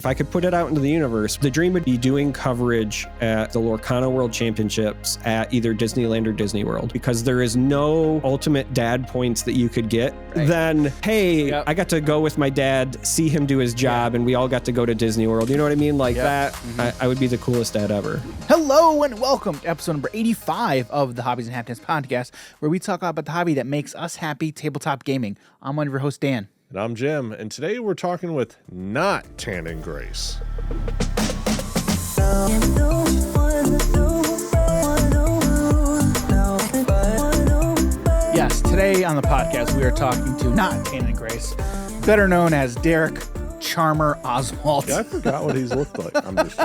If I could put it out into the universe, the dream would be doing coverage at the Lorcana World Championships at either Disneyland or Disney World, because there is no ultimate dad points that you could get. Right. Then, hey, I got to go with my dad, see him do his job, and we all got to go to Disney World. You know what I mean? Like that, I would be the coolest dad ever. Hello and welcome to episode number 85 of the Hobbies and Happiness podcast, where we talk about the hobby that makes us happy, tabletop gaming. I'm one of your hosts, Dan. And I'm Jim, and today we're talking with not Tannon Grace. Yes, today on the podcast we are talking to not Tannon Grace, better known as Darrick, Charm3r, Oswalt. Yeah, I forgot what he's looked like. I'm just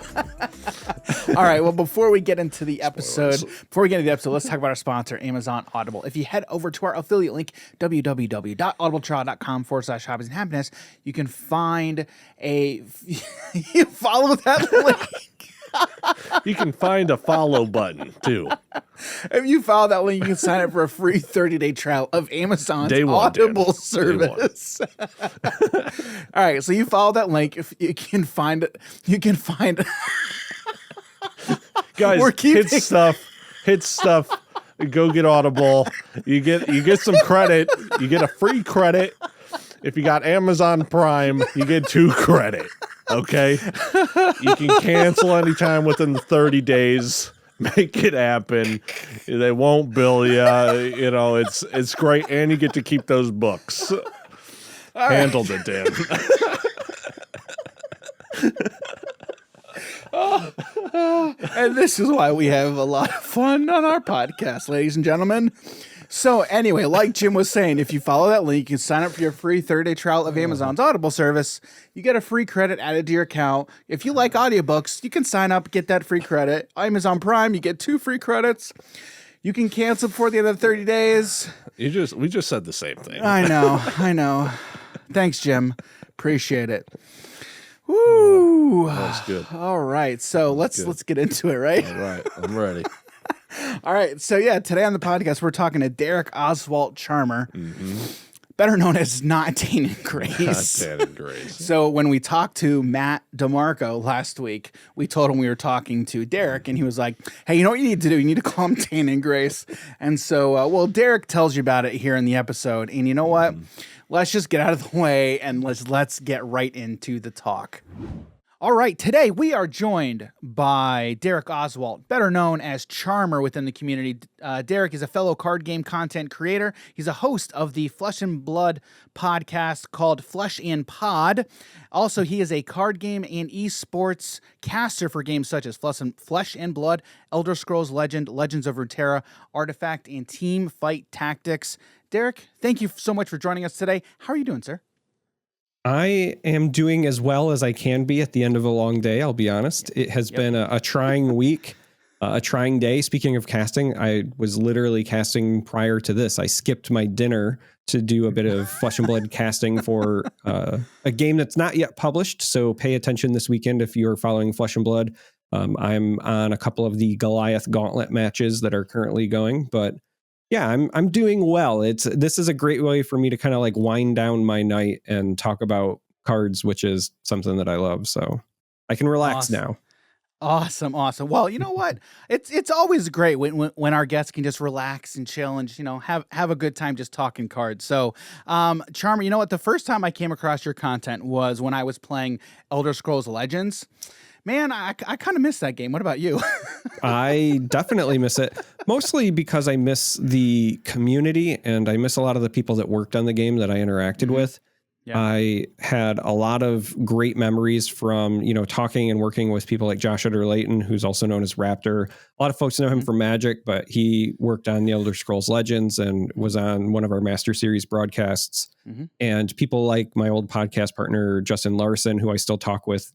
All right, well, before we get into the episode, let's talk about our sponsor, Amazon Audible. If you head over to our affiliate link, www.audibletrial.com/hobbies and happiness, you can find you follow that link. You can find a follow button, too. If you follow that link, you can sign up for a free 30-day trial of Amazon's Day one, Audible Dan. service. All right, so you follow that link. If you can find it, Guys, hit stuff. Go get Audible. You get some credit. You get a free credit. If you got Amazon Prime, you get 2 credit. Okay? You can cancel anytime within the 30 days. Make it happen. They won't bill you. You know, it's great, and you get to keep those books. Handled it, Dan. And this is why we have a lot of fun on our podcast, ladies and gentlemen. So anyway, like Jim was saying, if you follow that link, you can sign up for your free 30-day trial of Amazon's Audible service. You get a free credit added to your account. If you like audiobooks, you can sign up, get that free credit. Amazon Prime, you get 2 free credits. You can cancel before the end of the 30 days. We just said the same thing. I know. Thanks, Jim. Appreciate it. Woo! That's good. All right, so let's get into it, right? All right, I'm ready. All right, so yeah, today on the podcast we're talking to Darrick, Oswalt, Charm3r, better known as not Tannon Grace. Not Tannon Grace. So when we talked to Matt DeMarco last week, we told him we were talking to Darrick, and he was like, "Hey, you know what you need to do? You need to call him Tannon Grace." And so, Darrick tells you about it here in the episode, and you know what? Let's just get out of the way and let's get right into the talk. All right, today we are joined by Darrick Oswalt, better known as Charm3r within the community. Darrick is a fellow card game content creator. He's a host of the Flesh and Blood podcast called Flesh and Pod. Also, he is a card game and esports caster for games such as Flesh and Blood, Elder Scrolls Legend, Legends of Runeterra, Artifact, and Team Fight Tactics. Darrick, thank you so much for joining us today. How are you doing, sir? I am doing as well as I can be at the end of a long day, I'll be honest. It has been a trying week, a trying day. Speaking of casting, I was literally casting prior to this. I skipped my dinner to do a bit of Flesh and Blood casting for a game that's not yet published, so pay attention this weekend if you're following Flesh and Blood. I'm on a couple of the Goliath Gauntlet matches that are currently going, but yeah, I'm doing well. This is a great way for me to kind of like wind down my night and talk about cards, which is something that I love. So I can relax now. Awesome. Well, you know what? It's always great when our guests can just relax and chill and have a good time just talking cards. So, Charm3r, you know what? The first time I came across your content was when I was playing Elder Scrolls Legends. Man, I kind of miss that game. What about you? I definitely miss it, mostly because I miss the community and I miss a lot of the people that worked on the game that I interacted with. Yeah. I had a lot of great memories from, talking and working with people like Josh Utter-Layton, who's also known as Raptor. A lot of folks know him from Magic, but he worked on the Elder Scrolls Legends and was on one of our Master Series broadcasts. And people like my old podcast partner, Justin Larson, who I still talk with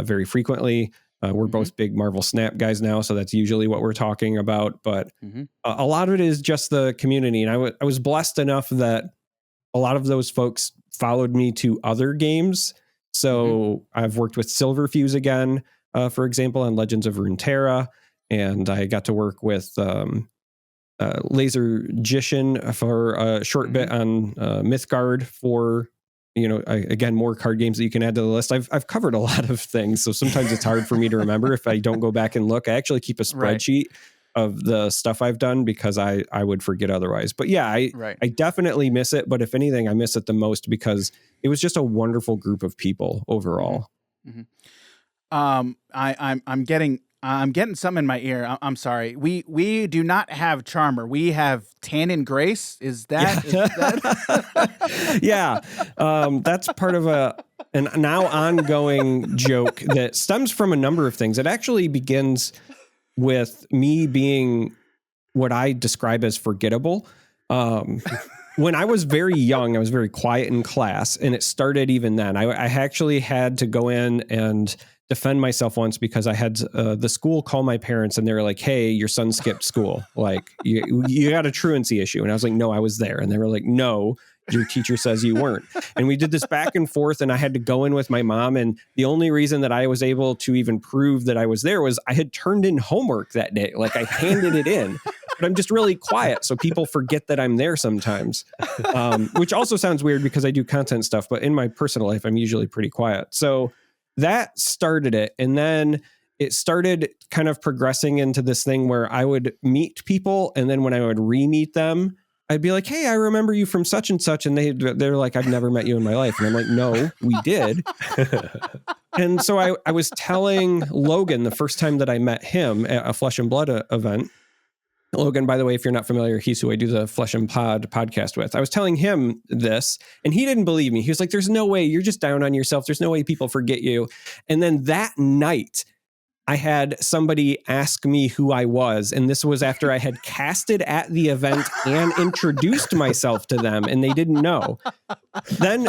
very frequently. We're both big Marvel Snap guys now, so that's usually what we're talking about. But a lot of it is just the community. And I was blessed enough that a lot of those folks followed me to other games. So I've worked with Silverfuse again, for example, on Legends of Runeterra. And I got to work with Laser Jishin for a short bit on Mythgard for again, more card games that you can add to the list. I've covered a lot of things. So sometimes it's hard for me to remember if I don't go back and look. I actually keep a spreadsheet of the stuff I've done because I would forget otherwise. But yeah, I definitely miss it. But if anything, I miss it the most because it was just a wonderful group of people overall. Mm-hmm. I'm getting some in my ear. I'm sorry. We do not have Charm3r. We have Tannon Grace. Is that? Yeah. That's part of an now ongoing joke that stems from a number of things. It actually begins with me being what I describe as forgettable. When I was very young, I was very quiet in class, and it started even then. I actually had to go in and defend myself once because I had the school call my parents, and they were like, "Hey, your son skipped school. Like, you got a truancy issue." And I was like, "No, I was there." And they were like, "No, your teacher says you weren't." And we did this back and forth, and I had to go in with my mom. And the only reason that I was able to even prove that I was there was I had turned in homework that day. Like, I handed it in. But I'm just really quiet, so people forget that I'm there sometimes, which also sounds weird because I do content stuff. But in my personal life, I'm usually pretty quiet. So that started it. And then it started kind of progressing into this thing where I would meet people. And then when I would re-meet them, I'd be like, "Hey, I remember you from such and such." And they're like, "I've never met you in my life." And I'm like, "No, we did." And so I was telling Logan the first time that I met him at a Flesh and Blood event. Logan, by the way, if you're not familiar, he's who I do the Flesh and Pod podcast with. I was telling him this, and he didn't believe me. He was like, "There's no way. You're just down on yourself. There's no way people forget you." And then that night, I had somebody ask me who I was. And this was after I had casted at the event and introduced myself to them, and they didn't know. Then,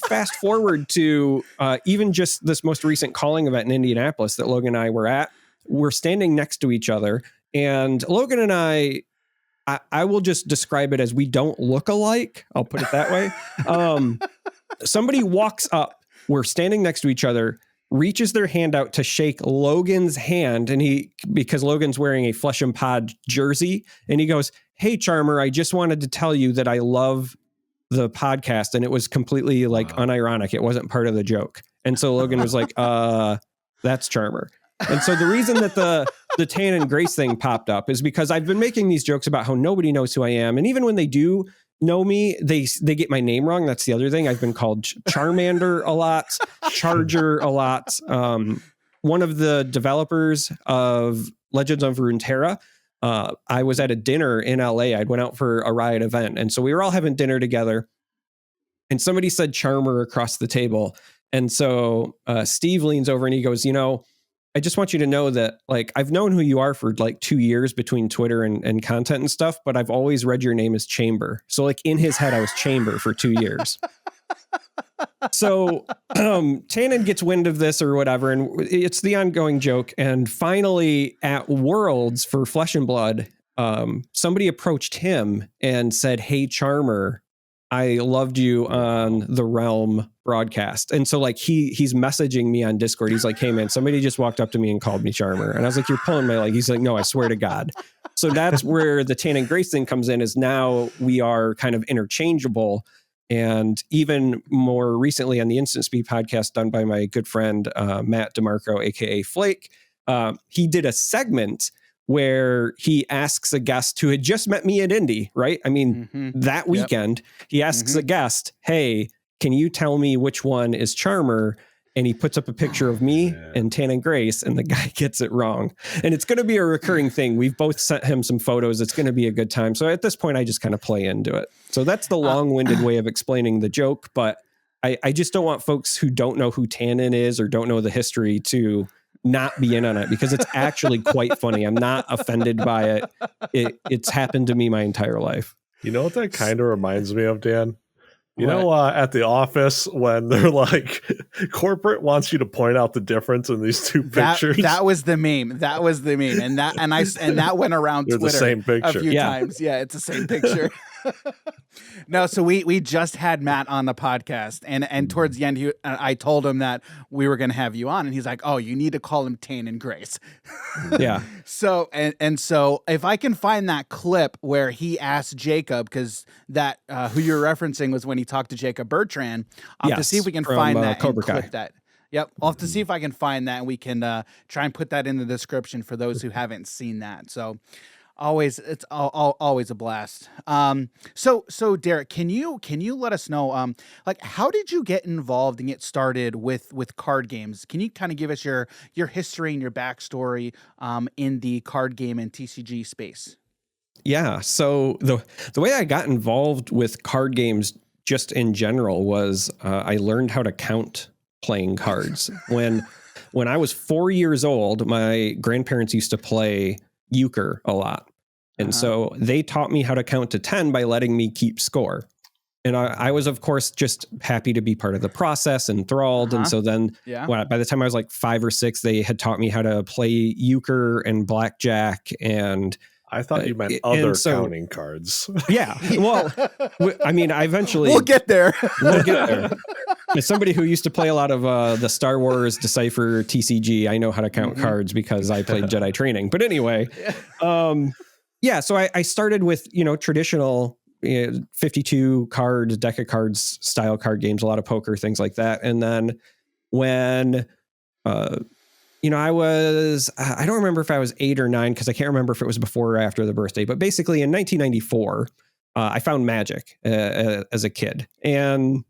fast forward to even just this most recent calling event in Indianapolis that Logan and I were at. We're standing next to each other. And Logan and I will just describe it as we don't look alike. I'll put it that way. Somebody walks up. We're standing next to each other, reaches their hand out to shake Logan's hand. And because Logan's wearing a Flesh and Pod jersey, and he goes, "Hey, Charm3r, I just wanted to tell you that I love the podcast." And it was completely unironic. It wasn't part of the joke. And so Logan was like, "That's Charm3r." And so the reason that the Tannon Grace thing popped up is because I've been making these jokes about how nobody knows who I am. And even when they do know me, they get my name wrong. That's the other thing. I've been called Charmander a lot, Charger a lot. One of the developers of Legends of Runeterra, I was at a dinner in LA. I'd went out for a Riot event. And so we were all having dinner together. And somebody said Charm3r across the table. And so Steve leans over and he goes, "I just want you to know that I've known who you are for 2 years between Twitter and content and stuff, but I've always read your name as Chamber." So in his head, I was Chamber for 2 years. So Tannon gets wind of this or whatever, and it's the ongoing joke. And finally at Worlds for Flesh and Blood, somebody approached him and said, "Hey, Charm3r, I loved you on the Realm broadcast." And so he's messaging me on Discord. He's like, "Hey man, somebody just walked up to me and called me Charm3r." And I was like, "You're pulling my leg." He's like, "No, I swear to God." So that's where the Tannon Grace thing comes in, is now we are kind of interchangeable. And even more recently on the Instant Speed podcast done by my good friend, Matt DeMarco, AKA Flake, he did a segment where he asks a guest who had just met me at Indy, right? I mean, that weekend, he asks a guest, "Hey, can you tell me which one is Charm3r?" And he puts up a picture of me and Tannon Grace, and the guy gets it wrong. And it's going to be a recurring thing. We've both sent him some photos. It's going to be a good time. So at this point, I just kind of play into it. So that's the long-winded way of explaining the joke. But I just don't want folks who don't know who Tannon is or don't know the history to not be in on it, because it's actually quite funny. I'm not offended by it. It's happened to me my entire life. You know what that kind of reminds me of, Dan? You know, at the office when they're like, corporate wants you to point out the difference in these two pictures. That was the meme. And that went around They're Twitter the same picture. a few times. Yeah, it's the same picture. No, so we just had Matt on the podcast, and towards the end, I told him that we were going to have you on, and he's like, "Oh, you need to call him Tannon Grace." Yeah. So so if I can find that clip where he asked Jacob, because that who you're referencing was when he talked to Jacob Bertrand, I'll have to see if we can find that Cobra and clip Kai. that. Yep, I'll have to see if I can find that, and we can try and put that in the description for those who haven't seen that. So. It's always a blast. So Darrick, can you let us know, like, how did you get involved and get started with card games? Can you kind of give us your history and your backstory, in the card game and TCG space? Yeah. So the way I got involved with card games just in general was, I learned how to count playing cards. When I was 4 years old, my grandparents used to play euchre a lot. And so they taught me how to count to 10 by letting me keep score. And I was, of course, just happy to be part of the process, enthralled. And so then by the time I was like 5 or 6, they had taught me how to play euchre and blackjack. And I thought you meant other counting cards. Yeah. Well, I mean, I eventually... We'll get there. As somebody who used to play a lot of the Star Wars Decipher TCG, I know how to count cards because I played Jedi training. But anyway, so I started with, traditional 52 card, deck of cards style card games, a lot of poker, things like that. And then when, I don't remember if I was 8 or 9, because I can't remember if it was before or after the birthday, but basically in 1994, I found Magic as a kid. And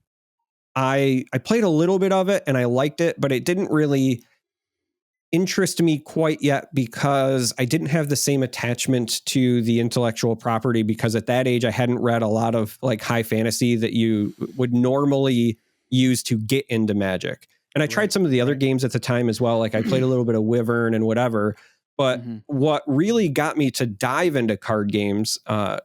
I played a little bit of it and I liked it, but it didn't really interest me quite yet because I didn't have the same attachment to the intellectual property, because at that age I hadn't read a lot of like high fantasy that you would normally use to get into Magic. And I tried some of the other games at the time as well. Like I played a little bit of Wyvern and whatever. But what really got me to dive into card games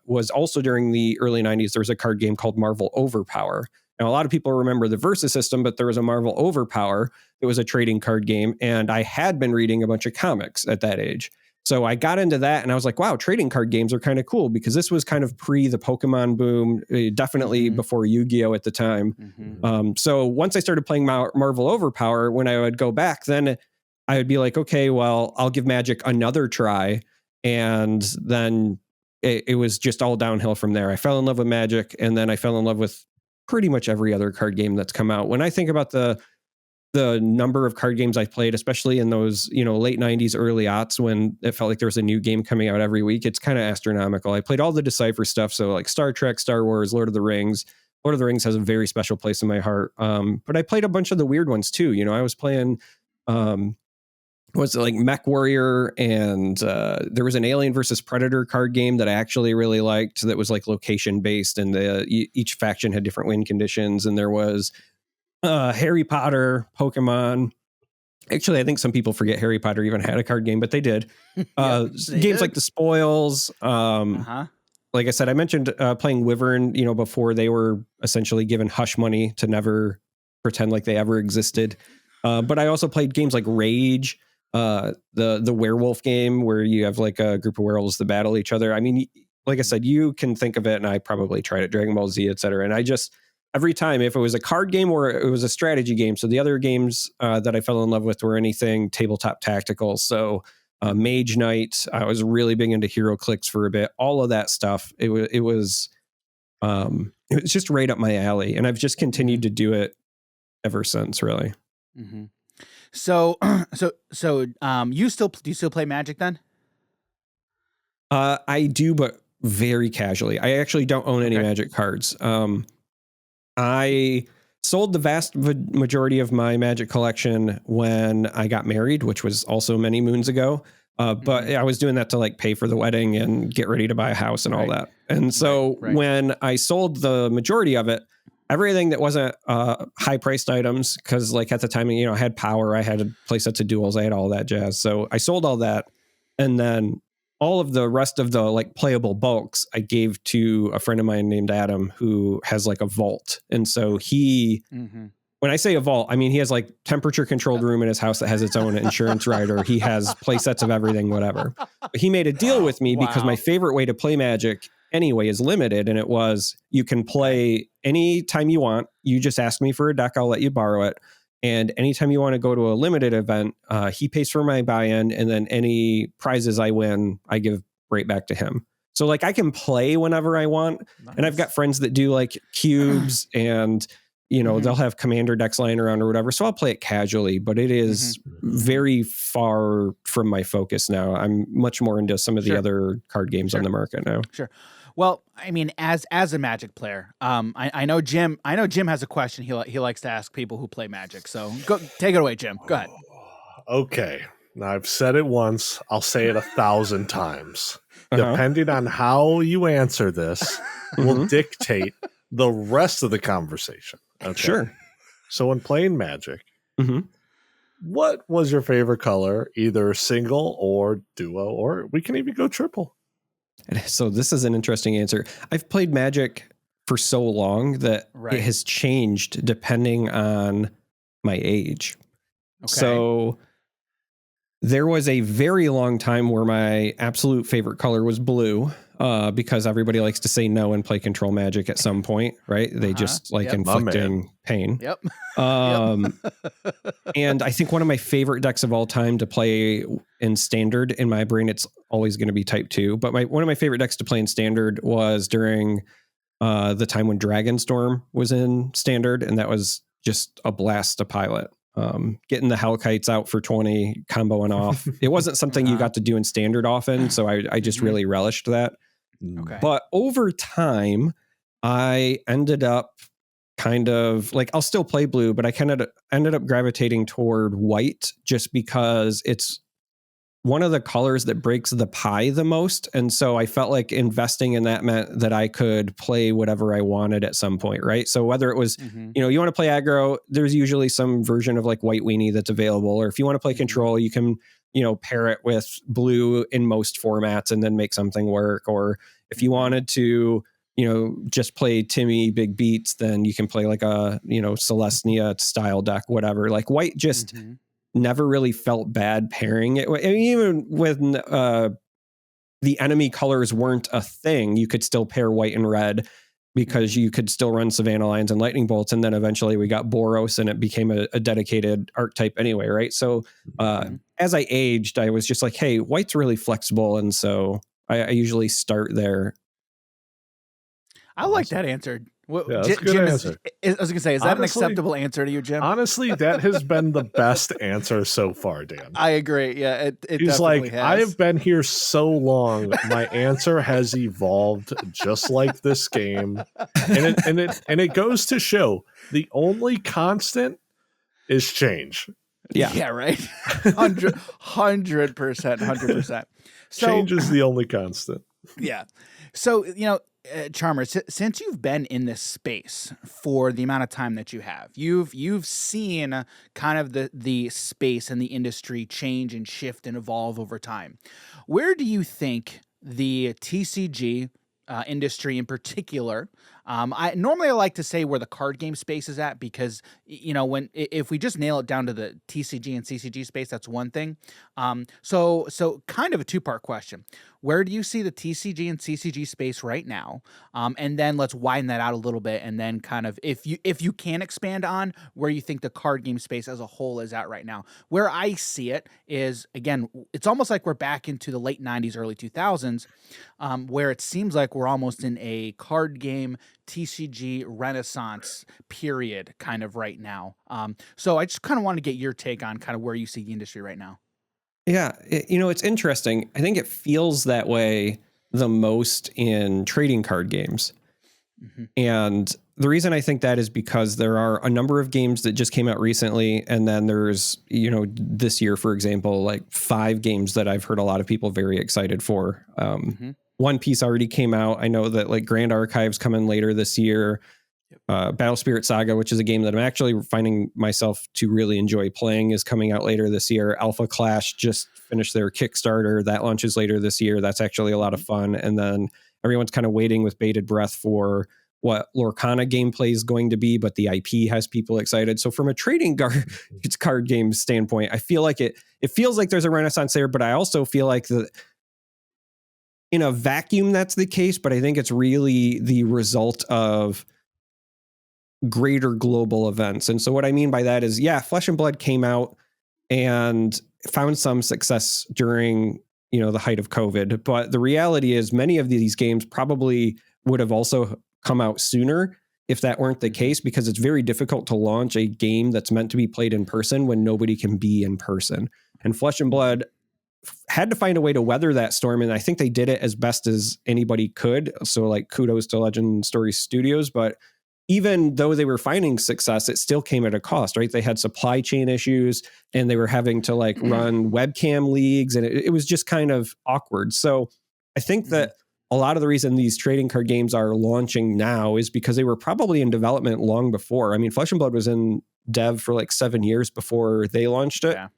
was also during the early 90s. There was a card game called Marvel Overpower. Now, a lot of people remember the Versus system, but there was a Marvel Overpower. It was a trading card game. And I had been reading a bunch of comics at that age. So I got into that and I was like, wow, trading card games are kind of cool, because this was kind of pre the Pokemon boom, definitely before Yu-Gi-Oh! At the time. So once I started playing Marvel Overpower, when I would go back, then I would be like, okay, well, I'll give Magic another try. And then it was just all downhill from there. I fell in love with Magic, and then I fell in love with pretty much every other card game that's come out. When I think about the number of card games I've played, especially in those, late 90s, early aughts, when it felt like there was a new game coming out every week, it's kind of astronomical. I played all the Decipher stuff. So like Star Trek, Star Wars, Lord of the Rings. Lord of the Rings has a very special place in my heart. But I played a bunch of the weird ones too. I was playing, was it like Mech Warrior, and there was an Alien versus Predator card game that I actually really liked that was like location based, and each faction had different win conditions. And there was Harry Potter, Pokemon. Actually, I think some people forget Harry Potter even had a card game, but they did. Games like The Spoils. Like I said, I mentioned playing Wyvern, before they were essentially given hush money to never pretend like they ever existed. But I also played games like Rage, the werewolf game where you have like a group of werewolves that battle each other. I mean, like I said, you can think of it, and I probably tried it, Dragon Ball Z, etc. And I just, every time, if it was a card game or it was a strategy game. So the other games that I fell in love with were anything tabletop tactical. So Mage Knight, I was really big into Hero Clicks for a bit. All of that stuff. It was just right up my alley, and I've just continued to do it ever since, really. So do you still play Magic then? I do, but very casually. I actually don't own any Magic cards. I sold the vast majority of my Magic collection when I got married, which was also many moons ago. But I was doing that to like pay for the wedding and get ready to buy a house and all that. And so when I sold the majority of it, everything that wasn't high priced items, because like at the time, I had Power, I had play sets of duels, I had all that jazz. So I sold all that. And then all of the rest of the like playable bulks I gave to a friend of mine named Adam, who has like a vault. And so he, when I say a vault, I mean, he has like temperature controlled room in his house that has its own insurance rider. He has play sets of everything, whatever. But he made a deal with me because my favorite way to play Magic anyway is limited, and it was you can play any time you want. You just ask me for a deck, I'll let you borrow it. And anytime you want to go to a limited event, he pays for my buy-in, and then any prizes I win, I give right back to him. So like I can play whenever I want. Nice. And I've got friends that do like cubes and, you know, they'll have commander decks lying around or whatever. So I'll play it casually, but it is very far from my focus now. I'm much more into some of the other card games on the market now. Sure. Well, I mean, as a Magic player, I know Jim has a question he likes to ask people who play Magic. So go take it away, Jim. Go ahead. Okay. Now I've said it once. I'll say it 1,000 times. Depending on how you answer this will dictate the rest of the conversation. Okay? Sure. So when playing Magic, what was your favorite color, either single or duo, or we can even go triple? So this is an interesting answer. I've played Magic for so long that it has changed depending on my age. Okay. So there was a very long time where my absolute favorite color was blue, because everybody likes to say no and play control Magic at some point, right? They just like inflicting pain. Yep. And I think one of my favorite decks of all time to play in Standard, in my brain, it's always going to be Type 2. But one of my favorite decks to play in Standard was during the time when Dragonstorm was in Standard, and that was just a blast to pilot. Getting the Hellkites out for 20, comboing off. It wasn't something you got to do in Standard often, so I just really relished that. Okay. But over time, I ended up kind of like, I'll still play blue, but I kind of ended up gravitating toward white just because it's one of the colors that breaks the pie the most. And so I felt like investing in that meant that I could play whatever I wanted at some point, right? So whether it was, you know, you want to play aggro, there's usually some version of like White Weenie that's available. Or if you want to play control, you can, you know, pair it with blue in most formats and then make something work. Or if you wanted to, you know, just play Timmy big beats, then you can play like a, you know, Celestia style deck, whatever. Like white just never really felt bad pairing it. I mean, even when the enemy colors weren't a thing, you could still pair white and red because you could still run Savannah Lions and Lightning Bolts. And then eventually we got Boros and it became a dedicated archetype anyway, right? So as I aged, I was just like, hey, white's really flexible. And so I usually start there. I like that answer. That's a good answer. I was going to say, is that an acceptable answer to you, Jim? Honestly, that has been the best answer so far, Dan. I agree. Yeah, it He's definitely like, has. I have been here so long. My answer has evolved just like this game. And it goes to show the only constant is change. Yeah, right. 100%. So, change is the only constant. Yeah. So, you know, Charm3r, since you've been in this space for the amount of time that you have, you've seen kind of the space and the industry change and shift and evolve over time. Where do you think the TCG industry in particular, I like to say where the card game space is at, because, you know, if we just nail it down to the TCG and CCG space, that's one thing. So kind of a two-part question. Where do you see the TCG and CCG space right now? And then let's widen that out a little bit, and then kind of if you can expand on where you think the card game space as a whole is at right now. Where I see it is, again, it's almost like we're back into the late 90s, early 2000s, where it seems like we're almost in a card game TCG renaissance period kind of right now. So I just kind of want to get your take on kind of where you see the industry right now. Yeah, it's interesting. I think it feels that way the most in trading card games. And the reason I think that is because there are a number of games that just came out recently. And then there's, this year, for example, like 5 games that I've heard a lot of people very excited for. One Piece already came out. I know that like Grand Archive's coming later this year. Battle Spirit Saga, which is a game that I'm actually finding myself to really enjoy playing, is coming out later this year. Alpha Clash just finished their Kickstarter. That launches later this year. That's actually a lot of fun. And then everyone's kind of waiting with bated breath for what Lorcana gameplay is going to be, but the IP has people excited. So from a trading card game standpoint, I feel like it feels like there's a renaissance there, but I also feel like in a vacuum that's the case, but I think it's really the result of greater global events. And so what I mean by that is, yeah, Flesh and Blood came out and found some success during, the height of COVID. But the reality is many of these games probably would have also come out sooner if that weren't the case, because it's very difficult to launch a game that's meant to be played in person when nobody can be in person. And Flesh and Blood had to find a way to weather that storm. And I think they did it as best as anybody could. So like kudos to Legend Story Studios, but even though they were finding success, it still came at a cost, right? They had supply chain issues and they were having to like run webcam leagues, and it was just kind of awkward. So I think that a lot of the reason these trading card games are launching now is because they were probably in development long before. I mean, Flesh and Blood was in dev for like 7 years before they launched it. Yeah,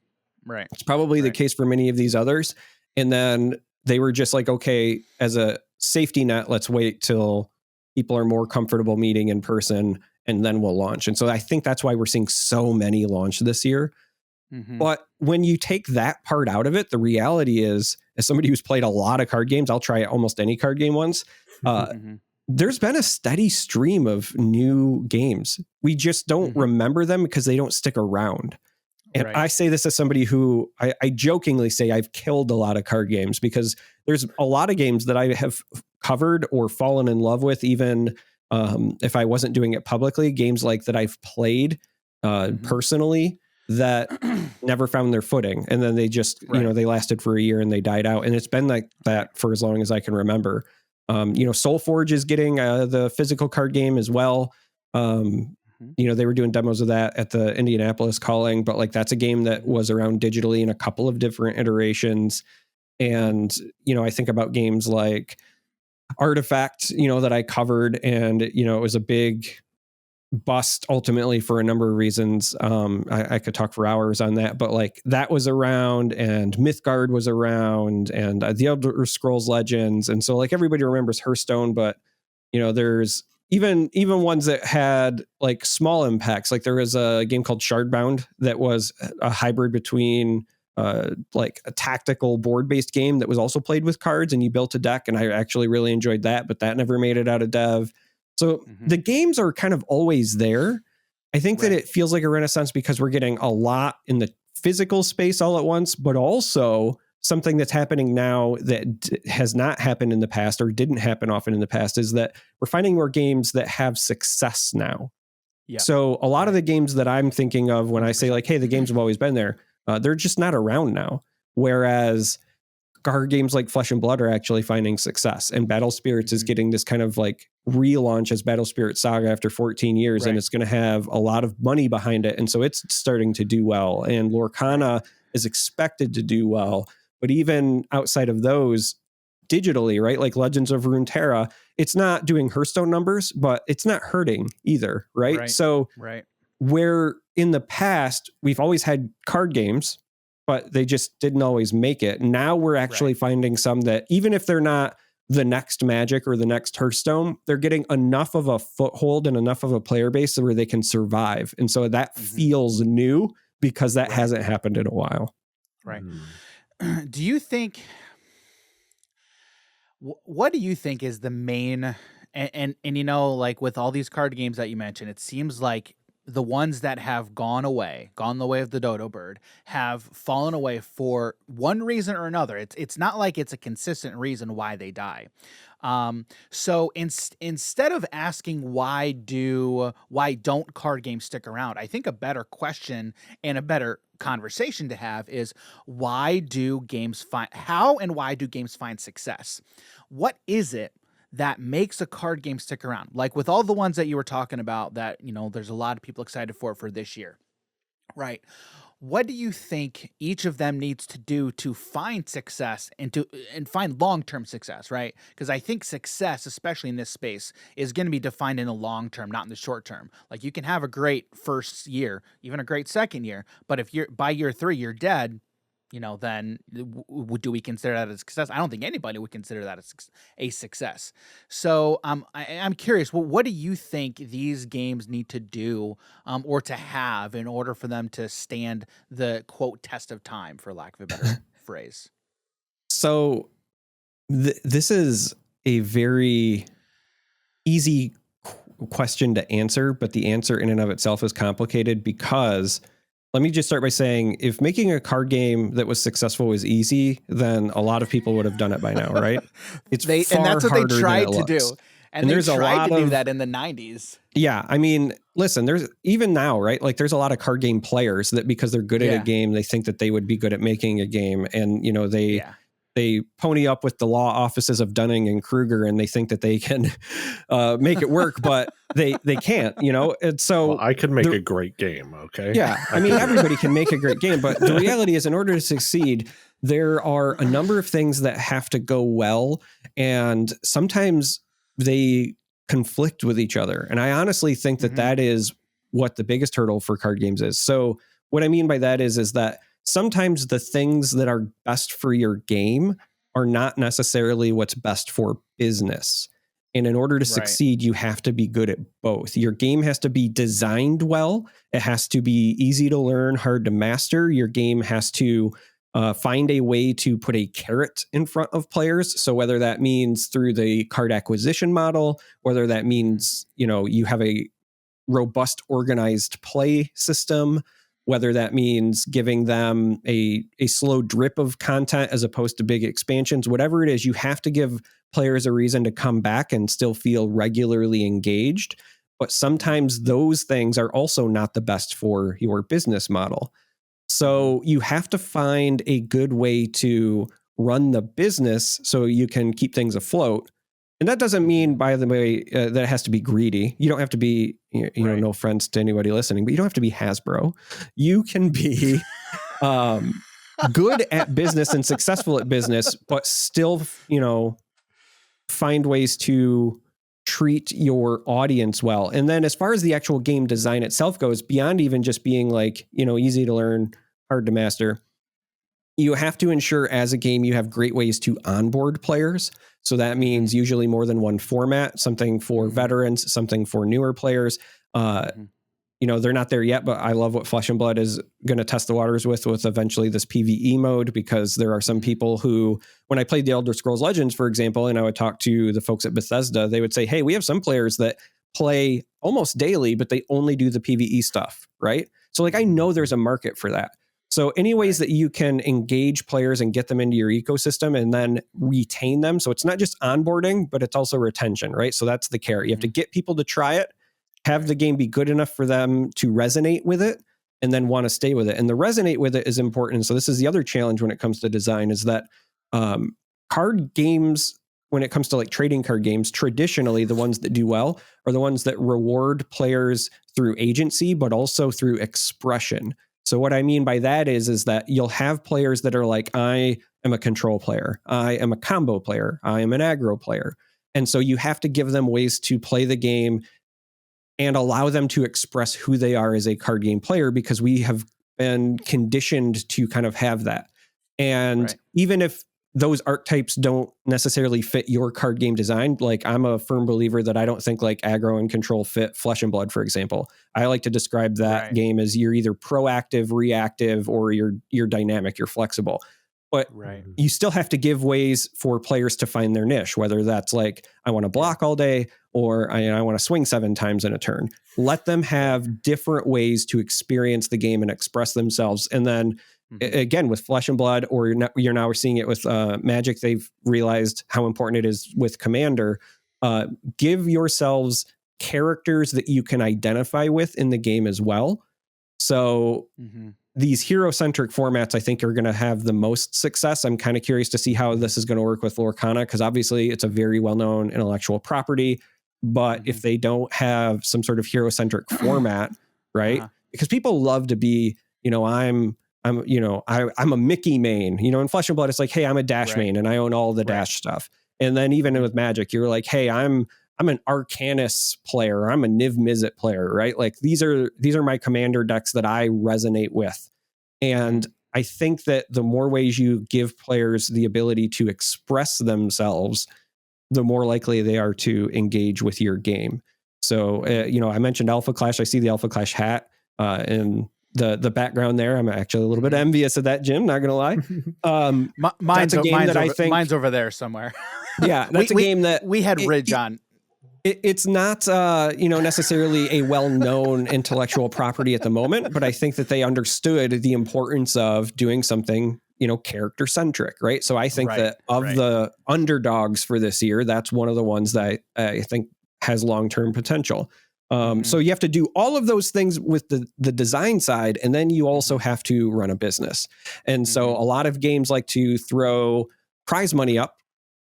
right. It's probably the case for many of these others. And then they were just like, okay, as a safety net, let's wait till people are more comfortable meeting in person, and then we'll launch. And so I think that's why we're seeing so many launch this year. But when you take that part out of it, the reality is, as somebody who's played a lot of card games, I'll try almost any card game once. There's been a steady stream of new games. We just don't remember them because they don't stick around. And I say this as somebody who I jokingly say I've killed a lot of card games, because there's a lot of games that I have covered or fallen in love with, even if I wasn't doing it publicly, games like that I've played personally that never found their footing. And then they just, they lasted for a year and they died out. And it's been like that for as long as I can remember. Soulforge is getting the physical card game as well. They were doing demos of that at the Indianapolis Calling, but like that's a game that was around digitally in a couple of different iterations. And, I think about games like Artifact, that I covered, and, it was a big bust ultimately for a number of reasons. I could talk for hours on that, but like that was around, and Mythgard was around, and the Elder Scrolls Legends. And so like everybody remembers Hearthstone, but there's even ones that had like small impacts. Like there was a game called Shardbound that was a hybrid between like a tactical board-based game that was also played with cards, and you built a deck, and I actually really enjoyed that, but that never made it out of dev. So the games are kind of always there. I think that it feels like a renaissance because we're getting a lot in the physical space all at once, but also something that's happening now that has not happened in the past or didn't happen often in the past is that we're finding more games that have success now. Yeah. So a lot of the games that I'm thinking of when I say like, hey, the games have always been there, they're just not around now. Whereas card games like Flesh and Blood are actually finding success, and Battle Spirits is getting this kind of like relaunch as Battle Spirit Saga after 14 years, and it's going to have a lot of money behind it. And so it's starting to do well, and Lorcana is expected to do well. But even outside of those, digitally, right? Like Legends of Runeterra, it's not doing Hearthstone numbers, but it's not hurting either, right? So where in the past, we've always had card games, but they just didn't always make it. Now we're actually finding some that, even if they're not the next Magic or the next Hearthstone, they're getting enough of a foothold and enough of a player base where they can survive. And so that feels new because that hasn't happened in a while. Right. Do you think, what do you think is the main, and like with all these card games that you mentioned, it seems like the ones that have gone the way of the dodo bird, have fallen away for one reason or another. It's not like it's a consistent reason why they die. So instead of asking why don't card games stick around, I think a better question and a better conversation to have is, how and why do games find success? What is it that makes a card game stick around? Like with all the ones that you were talking about that, there's a lot of people excited for this year, right? What do you think each of them needs to do to find success and find long-term success, right? Because I think success, especially in this space, is going to be defined in the long term, not in the short term. Like you can have a great first year, even a great second year, but if by year 3 you're dead, then do we consider that a success? I don't think anybody would consider that a success. So I'm curious, what do you think these games need to do or to have in order for them to stand the, quote, test of time, for lack of a better phrase? So This is a very easy question to answer, but the answer in and of itself is complicated because let me just start by saying if making a card game that was successful was easy, then a lot of people would have done it by now, right? It's and that's what they tried to do. And they tried to do that in the 90s. Yeah. I mean, listen, there's even now, right? Like there's a lot of card game players that because they're good at a game, they think that they would be good at making a game. And, you know, they pony up with the law offices of Dunning and Kruger and they think that they can make it work, but they can't, you know? And so I could make a great game. Okay. Yeah. I mean, everybody can make a great game, but the reality is in order to succeed, there are a number of things that have to go well. And sometimes they conflict with each other. And I honestly think that that is what the biggest hurdle for card games is. So what I mean by that is that sometimes the things that are best for your game are not necessarily what's best for business. And in order to succeed, you have to be good at both. Your game has to be designed well. It has to be easy to learn, hard to master. Your game has to find a way to put a carrot in front of players. So whether that means through the card acquisition model, whether that means, you know, you have a robust organized play system, whether that means giving them a slow drip of content as opposed to big expansions, whatever it is, you have to give players a reason to come back and still feel regularly engaged. But sometimes those things are also not the best for your business model. So you have to find a good way to run the business so you can keep things afloat. And that doesn't mean, by the way, that it has to be greedy. You don't have to be, you know, no offense to anybody listening, but you don't have to be Hasbro. You can be good at business and successful at business, but still, you know, find ways to treat your audience well. And then as far as the actual game design itself goes, beyond even just being like, you know, easy to learn, hard to master, you have to ensure as a game you have great ways to onboard players. So that means usually more than one format, something for veterans, something for newer players. You know, they're not there yet, but I love what Flesh and Blood is going to test the waters with eventually this PvE mode, because there are some people who, when I played the Elder Scrolls Legends, for example, and I would talk to the folks at Bethesda, they would say, hey, we have some players that play almost daily, but they only do the PvE stuff, right? So like, I know there's a market for that. So any ways that you can engage players and get them into your ecosystem and then retain them. So it's not just onboarding, but it's also retention, right? So that's the carrot. You have to get people to try it, have the game be good enough for them to resonate with it, and then want to stay with it. And the resonate with it is important. So this is the other challenge when it comes to design, is that card games, when it comes to like trading card games, traditionally the ones that do well are the ones that reward players through agency, but also through expression. So what I mean by that is that you'll have players that are like, I am a control player, I am a combo player, I am an aggro player. And so you have to give them ways to play the game and allow them to express who they are as a card game player, because we have been conditioned to kind of have that. And even if those archetypes don't necessarily fit your card game design, like I'm a firm believer that I don't think like aggro and control fit Flesh and Blood, for example. I like to describe that game as you're either proactive, reactive, or you're dynamic, you're flexible. But you still have to give ways for players to find their niche, whether that's like, I want to block all day, or I want to swing 7 times in a turn. Let them have different ways to experience the game and express themselves. And then again, with Flesh and Blood, or you're now seeing it with Magic, they've realized how important it is with Commander. Give yourselves characters that you can identify with in the game as well. So these hero-centric formats, I think, are going to have the most success. I'm kind of curious to see how this is going to work with Lorcana, because obviously it's a very well-known intellectual property. But if they don't have some sort of hero-centric format, right? Because people love to be, you know, I'm a Mickey main. You know, in Flesh and Blood, it's like, hey, I'm a Dash main and I own all the Dash stuff. And then even with Magic, you're like, hey, I'm an Arcanus player, or I'm a Niv Mizzet player, right? Like these are my commander decks that I resonate with. And I think that the more ways you give players the ability to express themselves, the more likely they are to engage with your game. So, you know, I mentioned Alpha Clash. I see the Alpha Clash hat in the background there. I'm actually a little bit envious of that, Jim, not gonna lie. Mine's a game that I think mine's over there somewhere. Yeah, that's a game that we had Ridge on. It's not, necessarily a well-known intellectual property at the moment, but I think that they understood the importance of doing something, character-centric, right? So I think that of the underdogs for this year, that's one of the ones that I think has long-term potential. So you have to do all of those things with the design side, and then you also have to run a business. And so a lot of games like to throw prize money up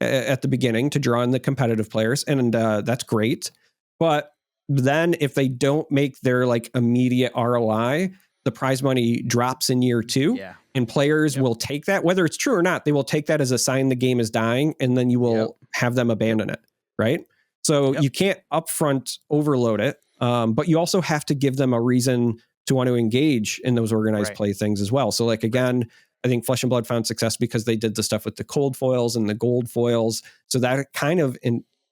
at the beginning to draw in the competitive players. And that's great. But then if they don't make their like immediate ROI, the prize money drops in year 2 and players will take that, whether it's true or not, they will take that as a sign the game is dying, and then you will have them abandon it. Right. So you can't upfront overload it. But you also have to give them a reason to want to engage in those organized play things as well. So like, again, I think Flesh and Blood found success because they did the stuff with the cold foils and the gold foils. So that kind of,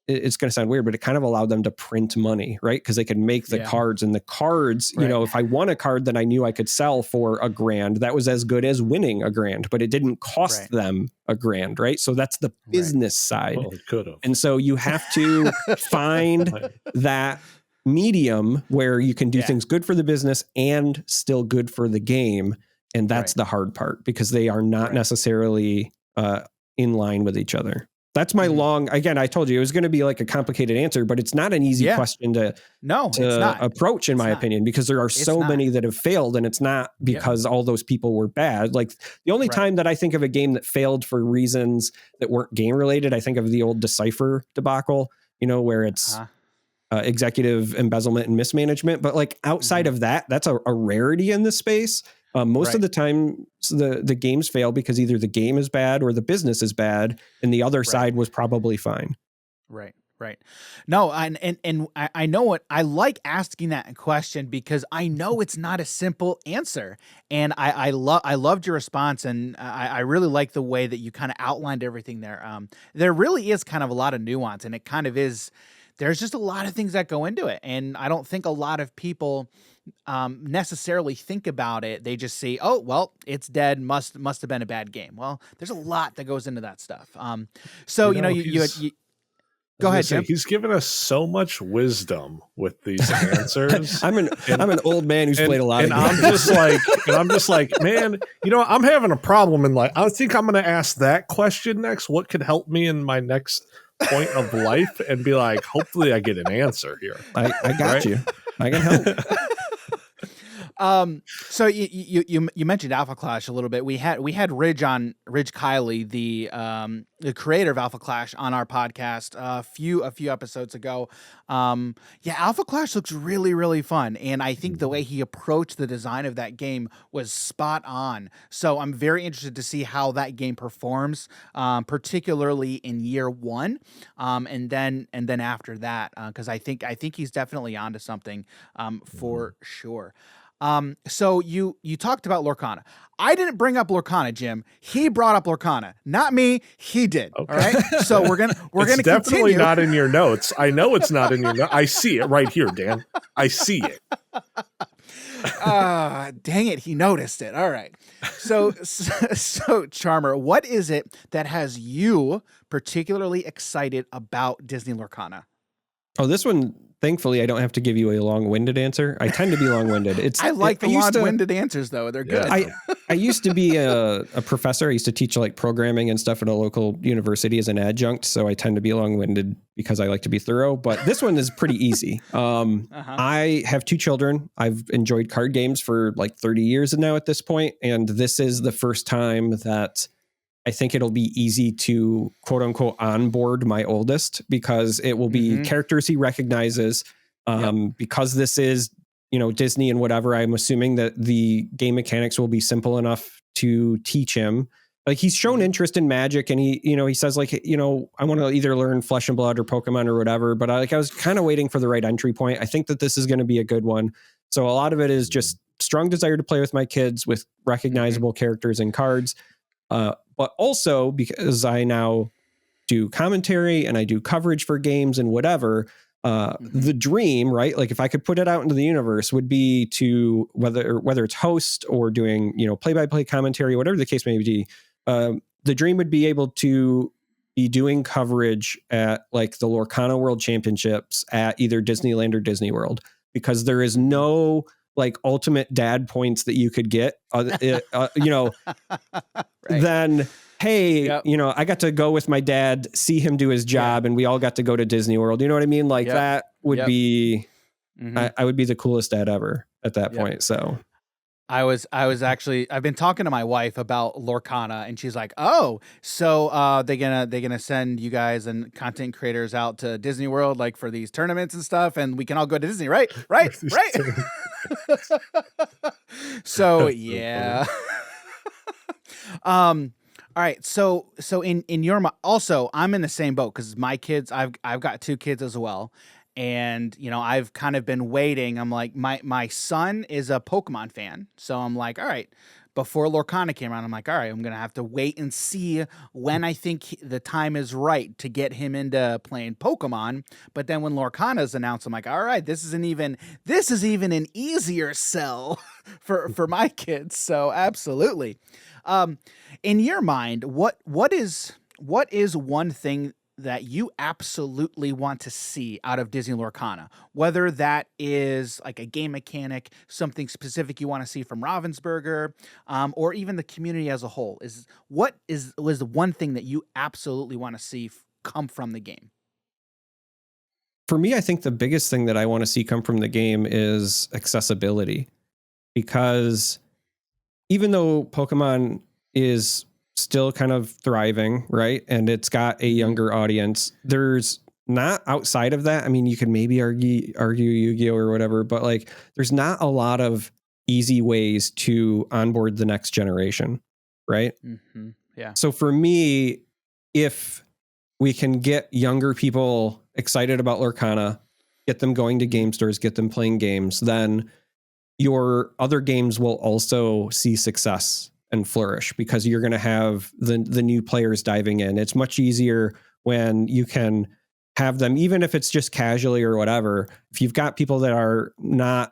it's going to sound weird, but it kind of allowed them to print money, right? Because they could make the cards, and the cards, if I won a card that I knew I could sell for $1,000, that was as good as winning $1,000, but it didn't cost them $1,000, right? So that's the business side. Well, it could have. And so you have to find that medium where you can do things good for the business and still good for the game. And that's the hard part, because they are not necessarily in line with each other. That's my again, I told you it was going to be like a complicated answer, but it's not an easy question to approach, in my opinion, because there are so many that have failed, and it's not because all those people were bad. Like the only time that I think of a game that failed for reasons that weren't game related, I think of the old Decipher debacle, where it's executive embezzlement and mismanagement. But like outside of that, that's a rarity in this space. Most of the time, the games fail because either the game is bad or the business is bad, and the other side was probably fine. Right. No, and I know what I like asking that question, because I know it's not a simple answer, and I loved your response, and I really like the way that you kind of outlined everything there. There really is kind of a lot of nuance, and it kind of is. There's just a lot of things that go into it, and I don't think a lot of people necessarily think about it. They just see, oh, well, it's dead. Must have been a bad game. Well, there's a lot that goes into that stuff. So you go ahead, Jim. He's given us so much wisdom with these answers. I'm an old man who's played a lot. And I'm just like, man, I'm having a problem in life. I think I'm going to ask that question next. What could help me in my next point of life? And be like, hopefully I get an answer here. I got you. I can help. So you mentioned Alpha Clash a little bit. We had Ridge Kiley, the creator of Alpha Clash, on our podcast a few episodes ago. Alpha Clash looks really, really fun, and I think the way he approached the design of that game was spot on. So I'm very interested to see how that game performs, particularly in year 1, and then after that, because I think he's definitely onto something, for sure. So you talked about Lorcana. I didn't bring up Lorcana, Jim. He brought up Lorcana, not me. He did. Okay. All right. So we're gonna definitely continue. Not in your notes. I know it's not in your notes. I see it right here, Dan. I see it. Dang it. He noticed it. All right. So Charm3r, what is it that has you particularly excited about Disney Lorcana? Oh, this one, thankfully, I don't have to give you a long-winded answer. I tend to be long-winded. I like the long-winded answers, though. They're good. I used to be a professor. I used to teach like programming and stuff at a local university as an adjunct. So I tend to be long-winded because I like to be thorough. But this one is pretty easy. I have 2 children. I've enjoyed card games for like 30 years now at this point. And this is the first time that I think it'll be easy to quote unquote onboard my oldest, because it will be characters he recognizes. Because this is, Disney and whatever, I'm assuming that the game mechanics will be simple enough to teach him. Like, he's shown interest in Magic, and he says like, I want to either learn Flesh and Blood or Pokemon or whatever, but I was kind of waiting for the right entry point. I think that this is going to be a good one. So a lot of it is just strong desire to play with my kids with recognizable characters and cards. But also because I now do commentary and I do coverage for games and whatever, The dream, right? Like if I could put it out into the universe, would be to whether it's host or doing, play-by-play commentary, whatever the case may be. The dream would be able to be doing coverage at like the Lorcana World Championships at either Disneyland or Disney World, because there is no like ultimate dad points that you could get, right. Then, hey, I got to go with my dad, see him do his job, and we all got to go to Disney World. You know what I mean? Like that would be, I would be the coolest dad ever at that point. So I've been talking to my wife about Lorcana, and she's like, "Oh, so they're gonna send you guys and content creators out to Disney World, like for these tournaments and stuff, and we can all go to Disney, right? Right? So yeah. All right. So in your also, I'm in the same boat because my kids, I've got 2 kids as well. And, I've kind of been waiting. I'm like, my son is a Pokemon fan. So I'm like, all right, before Lorcana came around, I'm like, all right, I'm going to have to wait and see when I think the time is right to get him into playing Pokemon. But then when Lorcana's announced, I'm like, all right, this is even an easier sell for my kids. So absolutely. In your mind, what is one thing that you absolutely want to see out of Disney Lorcana, whether that is like a game mechanic, something specific you want to see from Ravensburger, or even the community as a whole? Was the one thing that you absolutely want to see come from the game? For me, I think the biggest thing that I want to see come from the game is accessibility, because even though Pokemon is still kind of thriving, right? And it's got a younger audience, there's not outside of that. I mean, you can maybe argue Yu-Gi-Oh or whatever, but like there's not a lot of easy ways to onboard the next generation, right? Mm-hmm. Yeah. So for me, if we can get younger people excited about Lorcana, get them going to game stores, get them playing games, then your other games will also see success and flourish, because you're going to have the new players diving in. It's much easier when you can have them, even if it's just casually or whatever. If you've got people that are not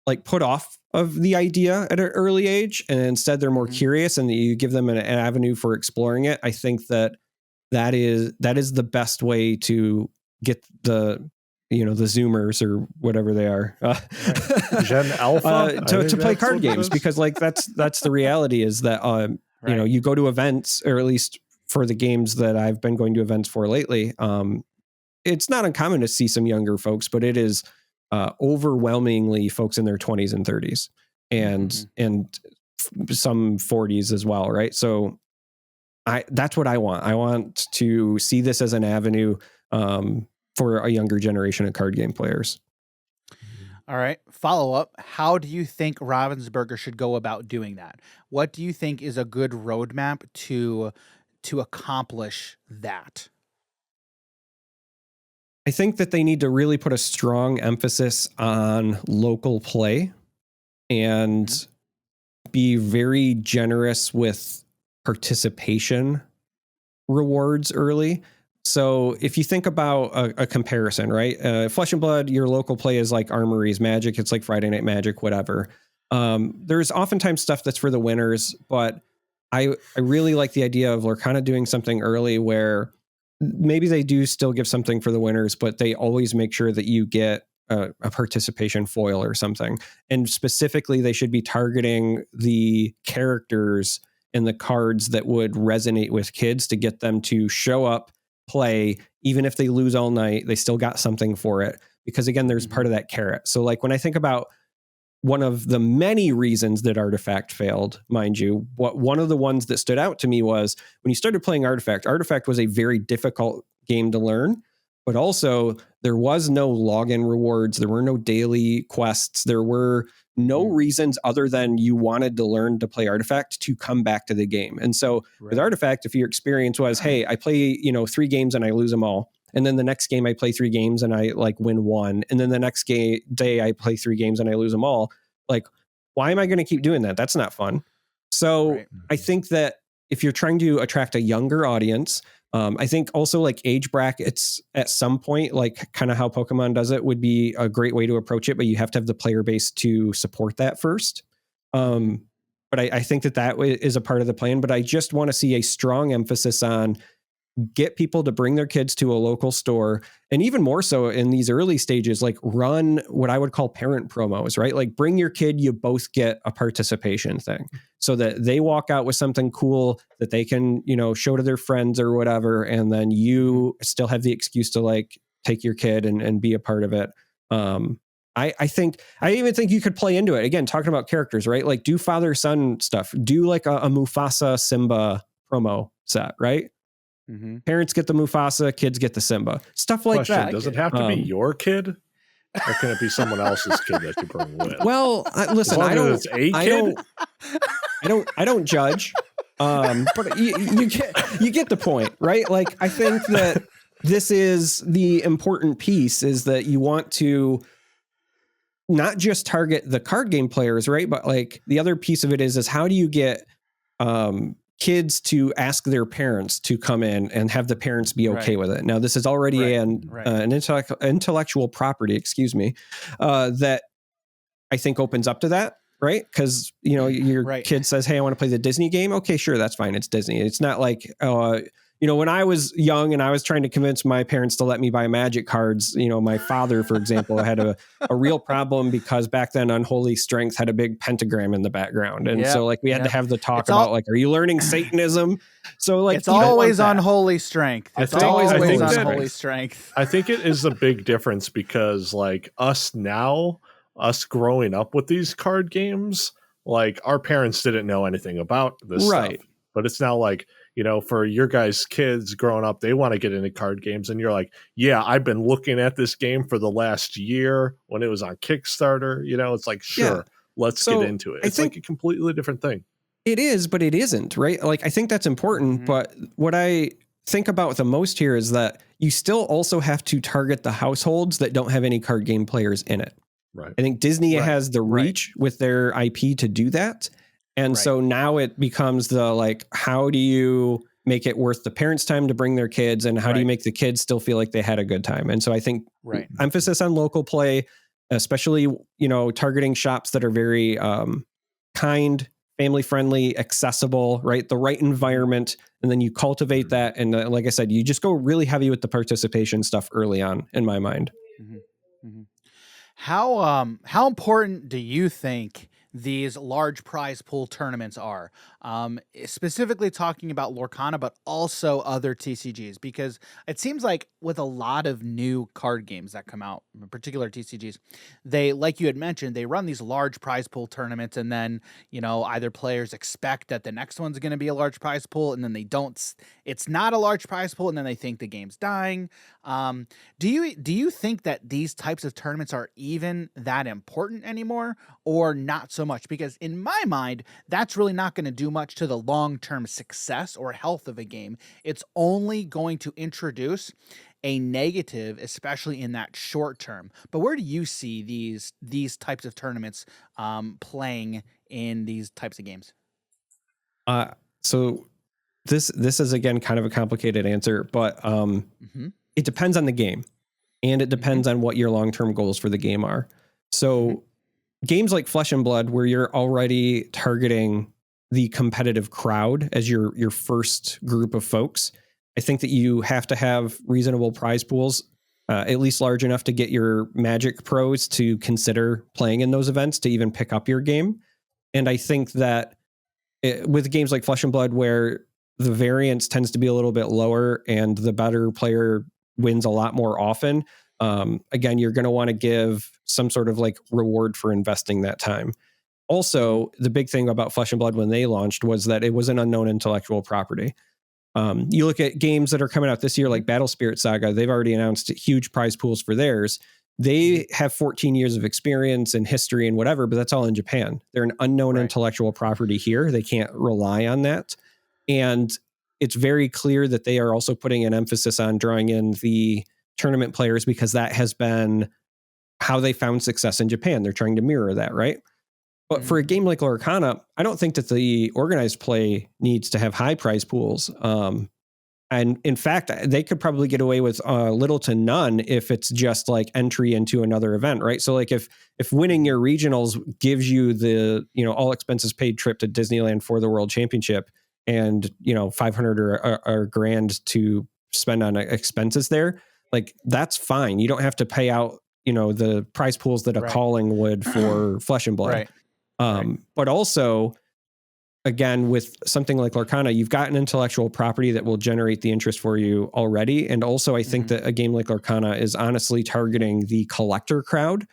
like put off of the idea at an early age, and instead they're more curious, and you give them an avenue for exploring it, I think that is the best way to get the Zoomers or whatever they are, Gen Alpha, to play card games, because like that's the reality is that you go to events, or at least for the games that I've been going to events for lately, it's not uncommon to see some younger folks, but it is overwhelmingly folks in their 20s and 30s, and some 40s as well, right? So that's what I want. I want to see this as an avenue for a younger generation of card game players. All right. Follow up. How do you think Ravensburger should go about doing that? What do you think is a good roadmap to accomplish that? I think that they need to really put a strong emphasis on local play and be very generous with participation rewards early. So if you think about a comparison, right? Flesh and Blood, your local play is like Armory's Magic. It's like Friday Night Magic, whatever. There's oftentimes stuff that's for the winners, but I really like the idea of Lorcana doing something early where maybe they do still give something for the winners, but they always make sure that you get a participation foil or something. And specifically, they should be targeting the characters and the cards that would resonate with kids to get them to show up, play. Even if they lose all night, they still got something for it, because again, there's part of that carrot. So like when I think about one of the many reasons that Artifact failed, mind you, one of the ones that stood out to me was when you started playing Artifact was a very difficult game to learn, but also there was no login rewards. There were no daily quests. There were no reasons other than you wanted to learn to play Artifact to come back to the game. And so with Artifact, if your experience was, hey, I play, 3 games and I lose them all, and then the next game I play 3 games and I like win 1, and then the next day I play 3 games and I lose them all, like, why am I going to keep doing that? That's not fun. So I think that if you're trying to attract a younger audience, I think also like age brackets at some point, like kind of how Pokemon does it, would be a great way to approach it, but you have to have the player base to support that first. But I think that is a part of the plan, but I just want to see a strong emphasis on get people to bring their kids to a local store. And even more so in these early stages, like run what I would call parent promos, right? Like bring your kid, you both get a participation thing so that they walk out with something cool that they can, show to their friends or whatever. And then you still have the excuse to like take your kid and be a part of it. I even think you could play into it again, talking about characters, right? Like do father son stuff, do like a Mufasa Simba promo set, right? Mm-hmm. Parents get the Mufasa, kids get the Simba, stuff like that. Does it have to be your kid, or can it be someone else's kid that you bring with? Well, listen, I don't judge, but you get the point, right? Like I think that this is the important piece: is that you want to not just target the card game players, right? But like the other piece of it is how do you get kids to ask their parents to come in and have the parents be okay with it. Now, this is already an intellectual property, that I think opens up to that, right? Because, your kid says, hey, I want to play the Disney game. Okay, sure, that's fine. It's Disney. It's not like, when I was young and I was trying to convince my parents to let me buy Magic cards, my father, for example, had a real problem because back then Unholy Strength had a big pentagram in the background. And so like we had to have the talk about like, are you learning Satanism? So like, it's always Unholy Strength. It's always Unholy Strength. I think it is a big difference because like us growing up with these card games, like our parents didn't know anything about this stuff. But it's now like, for your guys' kids growing up, they want to get into card games. And you're like, yeah, I've been looking at this game for the last year when it was on Kickstarter. It's like, sure, let's get into it. It's like a completely different thing. It is, but it isn't, right? Like, I think that's important. Mm-hmm. But what I think about the most here is that you still also have to target the households that don't have any card game players in it. Right. I think Disney has the reach with their IP to do that. And so now it becomes the like, how do you make it worth the parents' time to bring their kids, and how do you make the kids still feel like they had a good time? And so I think emphasis on local play, especially, targeting shops that are very kind, family friendly, accessible, right? The right environment. And then you cultivate that. And like I said, you just go really heavy with the participation stuff early on, in my mind. Mm-hmm. Mm-hmm. How important do you think these large prize pool tournaments are, specifically talking about Lorcana, but also other TCGs, because it seems like with a lot of new card games that come out, in particular TCGs, they, like you had mentioned, they run these large prize pool tournaments, and then, either players expect that the next one's going to be a large prize pool, and then they don't, it's not a large prize pool, and then they think the game's dying. Do you think that these types of tournaments are even that important anymore, or not so much? Because in my mind, that's really not going to do much to the long-term success or health of a game. It's only going to introduce a negative, especially in that short term. But where do you see these types of tournaments playing in these types of games? So this is again kind of a complicated answer, but it depends on the game, and it depends on what your long-term goals for the game are. So games like Flesh and Blood, where you're already targeting the competitive crowd as your first group of folks, I think that you have to have reasonable prize pools, at least large enough to get your Magic pros to consider playing in those events to even pick up your game. And I think that with games like Flesh and Blood, where the variance tends to be a little bit lower and the better player wins a lot more often, again, you're going to want to give some sort of like reward for investing that time. Also, the big thing about Flesh and Blood when they launched was that it was an unknown intellectual property. You look at games that are coming out this year, like Battle Spirit Saga, they've already announced huge prize pools for theirs. They have 14 years of experience and history and whatever, but that's all in Japan. They're an unknown intellectual property here. They can't rely on that. And it's very clear that they are also putting an emphasis on drawing in the tournament players because that has been how they found success in Japan. They're trying to mirror that, right? But for a game like Lorcana, I don't think that the organized play needs to have high prize pools. And in fact, they could probably get away with little to none if it's just like entry into another event, right? So like if winning your regionals gives you the, all expenses paid trip to Disneyland for the World Championship and, 500 or grand to spend on expenses there, like that's fine. You don't have to pay out, the prize pools that a calling would for Flesh and Blood. But also, again, with something like Lorcana, you've got an intellectual property that will generate the interest for you already. And also, I think that a game like Lorcana is honestly targeting the collector crowd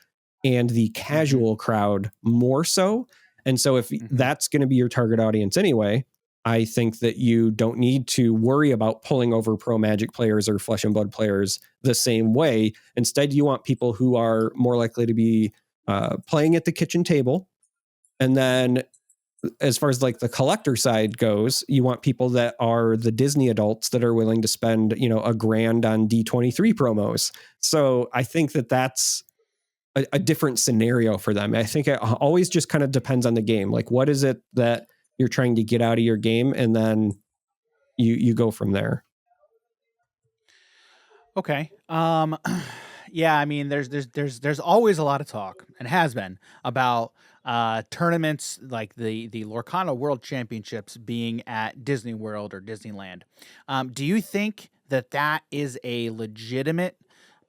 and the casual crowd more so. And so if that's going to be your target audience anyway, I think that you don't need to worry about pulling over pro Magic players or Flesh and Blood players the same way. Instead, you want people who are more likely to be playing at the kitchen table. And then as far as like the collector side goes, you want people that are the Disney adults that are willing to spend, a grand on D23 promos. So I think that that's a different scenario for them. I think it always just kind of depends on the game. Like, what is it that you're trying to get out of your game? And then you go from there. Okay. Yeah, I mean, there's always a lot of talk, and has been, about tournaments like the Lorcana World Championships being at Disney World or Disneyland. Do you think that is a legitimate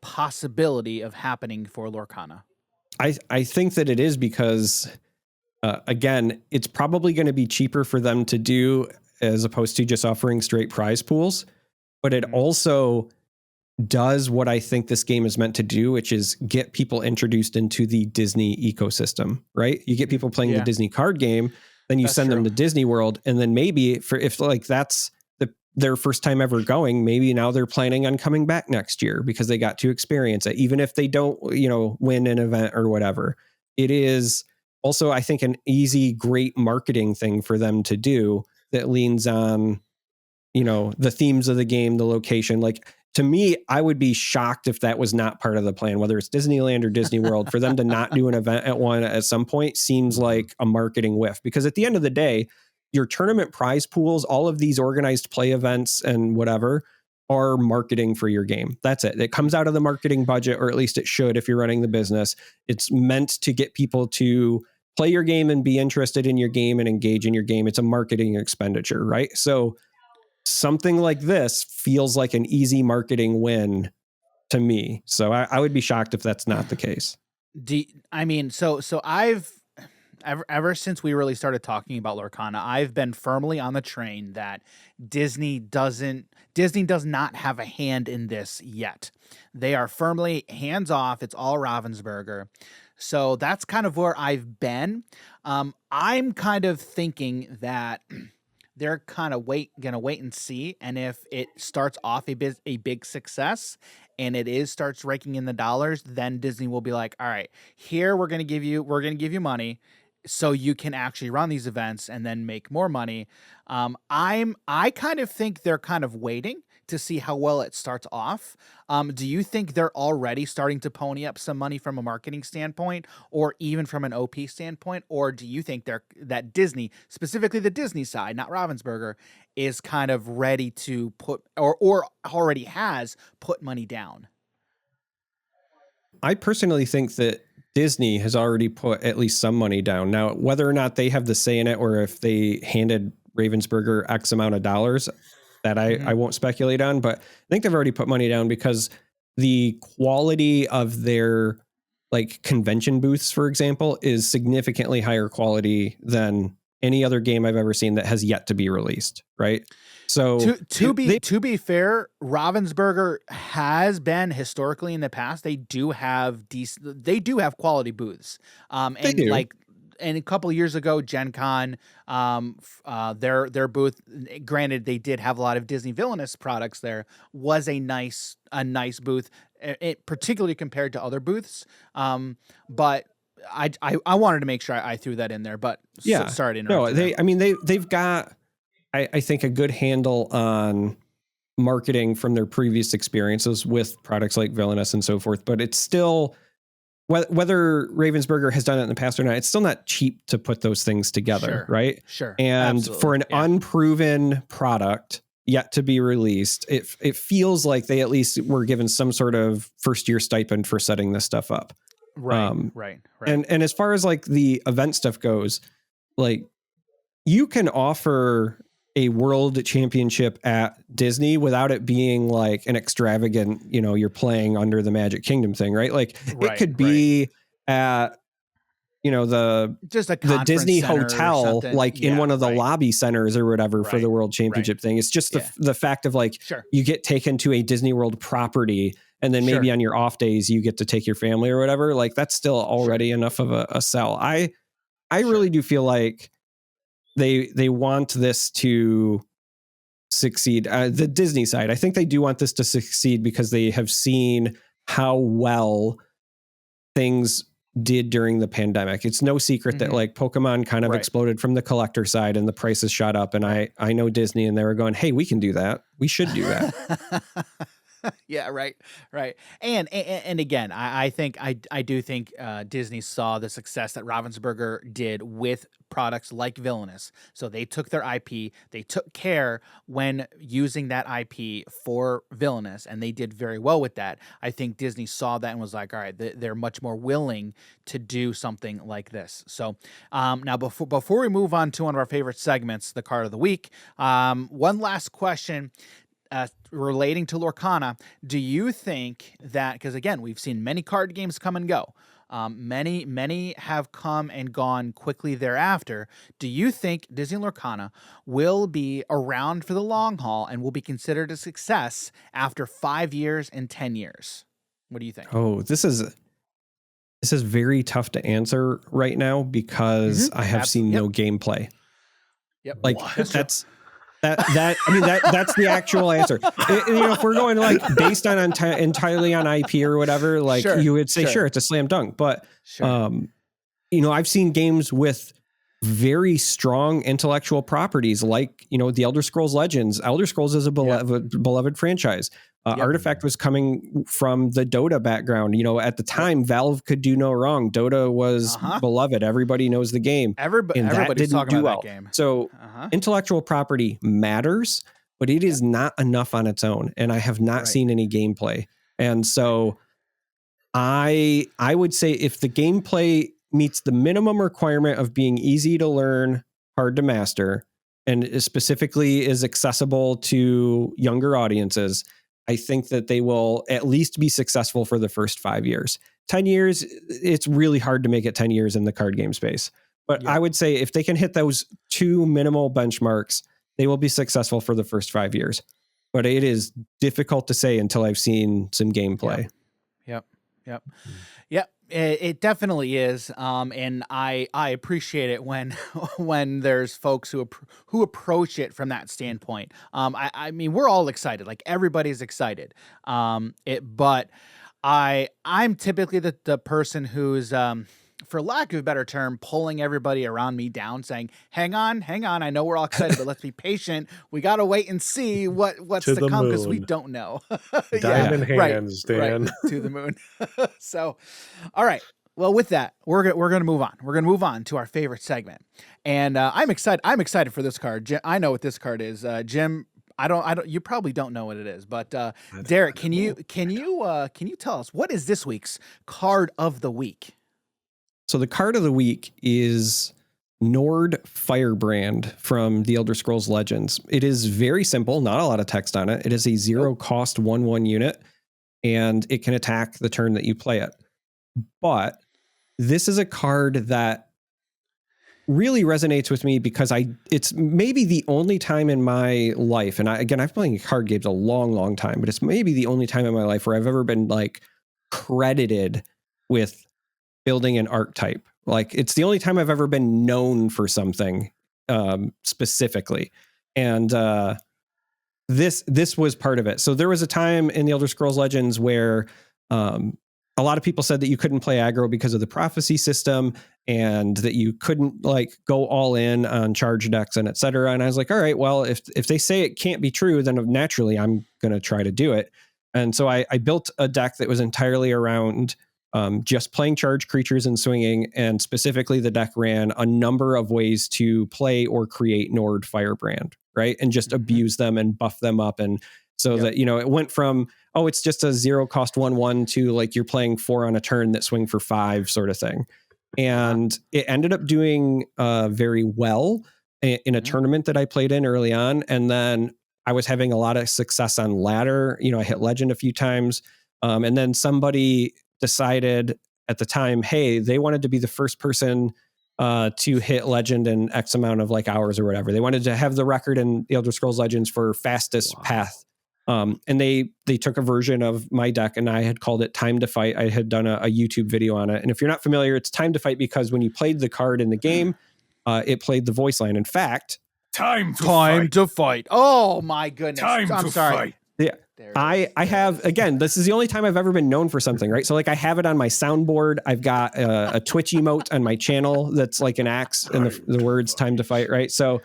possibility of happening for Lorcana? I think that it is because, again, it's probably going to be cheaper for them to do as opposed to just offering straight prize pools. But it also does what I think this game is meant to do, which is get people introduced into the Disney ecosystem, right? You get people playing the Disney card game, then you send them to Disney World. And then maybe if like that's their first time ever going, maybe now they're planning on coming back next year because they got to experience it, even if they don't, win an event or whatever. It is also, I think, an easy, great marketing thing for them to do that leans on, the themes of the game, the location. Like, to me, I would be shocked if that was not part of the plan, whether it's Disneyland or Disney World. For them to not do an event at some point seems like a marketing whiff, because at the end of the day, your tournament prize pools, all of these organized play events and whatever, are marketing for your game. That's it. It comes out of the marketing budget, or at least it should if you're running the business. It's meant to get people to play your game and be interested in your game and engage in your game. It's a marketing expenditure, right? So something like this feels like an easy marketing win to me. So I would be shocked if that's not the case. So I've ever since we really started talking about Lorcana, I've been firmly on the train that Disney does not have a hand in this yet. They are firmly hands off. It's all Ravensburger. So that's kind of where I've been. I'm kind of thinking that they're kind of gonna wait and see, and if it starts off a big success and starts raking in the dollars, then Disney will be like, all right, here we're gonna give you money so you can actually run these events and then make more money. I kind of think they're kind of waiting to see how well it starts off. Do you think they're already starting to pony up some money from a marketing standpoint, or even from an OP standpoint? Or do you think that Disney, specifically the Disney side, not Ravensburger, is kind of ready to put, or already has put money down? I personally think that Disney has already put at least some money down. Now, whether or not they have the say in it, or if they handed Ravensburger X amount of dollars, that I won't speculate on, but I think they've already put money down because the quality of their like convention booths, for example, is significantly higher quality than any other game I've ever seen that has yet to be released. Right. So to be fair, Ravensburger has been historically in the past. They do have quality booths. They do. And a couple of years ago, Gen Con, their booth, granted they did have a lot of Disney Villainous products there, was a nice booth, particularly compared to other booths. But I wanted to make sure I threw that in there. But yeah, sorry to interrupt. No, they've got, I think, a good handle on marketing from their previous experiences with products like Villainous and so forth. But it's still, whether Ravensburger has done it in the past or not, it's still not cheap to put those things together, right? Sure. And absolutely. for an unproven product, yet to be released. It feels like they at least were given some sort of first year stipend for setting this stuff up. Right. And as far as like the event stuff goes, like you can offer a world championship at Disney without it being like an extravagant, you're playing under the Magic Kingdom thing, right? Like it could be at, the Disney hotel, like in one of the lobby centers or whatever for the world championship thing. It's just the fact of like, you get taken to a Disney World property and then maybe on your off days you get to take your family or whatever. Like that's still already enough of a sell. I really do feel like they want this to succeed. The Disney side, I think they do want this to succeed because they have seen how well things did during the pandemic. It's no secret that like Pokemon kind of exploded from the collector side and the prices shot up. And I know Disney and they were going, hey, we can do that. We should do that. Yeah, right. And again, I do think Disney saw the success that Ravensburger did with products like Villainous. So they took their IP, they took care when using that IP for Villainous, and they did very well with that. I think Disney saw that and was like, all right, they're much more willing to do something like this. So now before we move on to one of our favorite segments, the card of the week, one last question. Relating to Lorcana, do you think that, because again, we've seen many card games come and go, many have come and gone quickly thereafter. Do you think Disney Lorcana will be around for the long haul and will be considered a success after 5 years and 10 years? What do you think? Oh, this is very tough to answer right now because I have seen no gameplay. Yep. Like that's the actual answer. If we're going like based on entirely on IP or whatever, like you would say, sure, it's a slam dunk. But, I've seen games with very strong intellectual properties like, the Elder Scrolls Legends. Elder Scrolls is a beloved franchise. Artifact was coming from the Dota background. At the time, Valve could do no wrong. Dota was beloved. Everybody knows the game. Everybody's talking about that game. So intellectual property matters, but it is not enough on its own. And I have not seen any gameplay. And so I would say if the gameplay meets the minimum requirement of being easy to learn, hard to master, and specifically is accessible to younger audiences, I think that they will at least be successful for the first 5 years. 10 years, it's really hard to make it 10 years in the card game space. But I would say if they can hit those two minimal benchmarks, they will be successful for the first 5 years. But it is difficult to say until I've seen some gameplay. Yep. It definitely is. And I appreciate it when there's folks who approach it from that standpoint. I mean, we're all excited, like everybody's excited. But I'm typically the person who's, for lack of a better term, pulling everybody around me down, saying, hang on. I know we're all excited, but let's be patient. We got to wait and see what's to come because we don't know. Diamond hands, Dan. Right, to the moon. So, all right. Well, with that, we're going to move on. We're going to move on to our favorite segment. And I'm excited. I'm excited for this card. Jim, I know what this card is. Jim, I don't, you probably don't know what it is, but Darrick, can you tell us what is this week's card of the week? So the card of the week is Nord Firebrand from the Elder Scrolls Legends. It is very simple, not a lot of text on it. It is a 0-cost 1/1 unit, and it can attack the turn that you play it. But this is a card that really resonates with me because it's maybe the only time in my life, and I've been playing card games a long, long time, but it's maybe the only time in my life where I've ever been like credited with building an archetype. Like it's the only time I've ever been known for something specifically. And this was part of it. So there was a time in the Elder Scrolls Legends where a lot of people said that you couldn't play aggro because of the prophecy system and that you couldn't like go all in on charge decks and et cetera. And I was like, all right, well, if they say it can't be true, then naturally I'm going to try to do it. And so I built a deck that was entirely around just playing charge creatures and swinging. And specifically the deck ran a number of ways to play or create Nord Firebrand, right? And just abuse them and buff them up. And so that, you know, it went from, oh, it's just a 0 cost 1/1 to like you're playing 4 on a turn that swing for 5 sort of thing. And it ended up doing very well in a tournament that I played in early on. And then I was having a lot of success on ladder. You know, I hit legend a few times. And then somebody decided at the time, hey, they wanted to be the first person to hit legend in X amount of like hours or whatever. They wanted to have the record in the Elder Scrolls Legends for fastest path. And they took a version of my deck, and I had called it Time to Fight. I had done a YouTube video on it. And if you're not familiar, it's Time to Fight because when you played the card in the game, it played the voice line. In fact, Time to fight. Oh my goodness. I'm sorry. Fight. Yeah. I have, again, this is the only time I've ever been known for something, right? So like I have it on my soundboard. I've got a Twitch emote on my channel that's like an axe and the words Time to Fight, right? So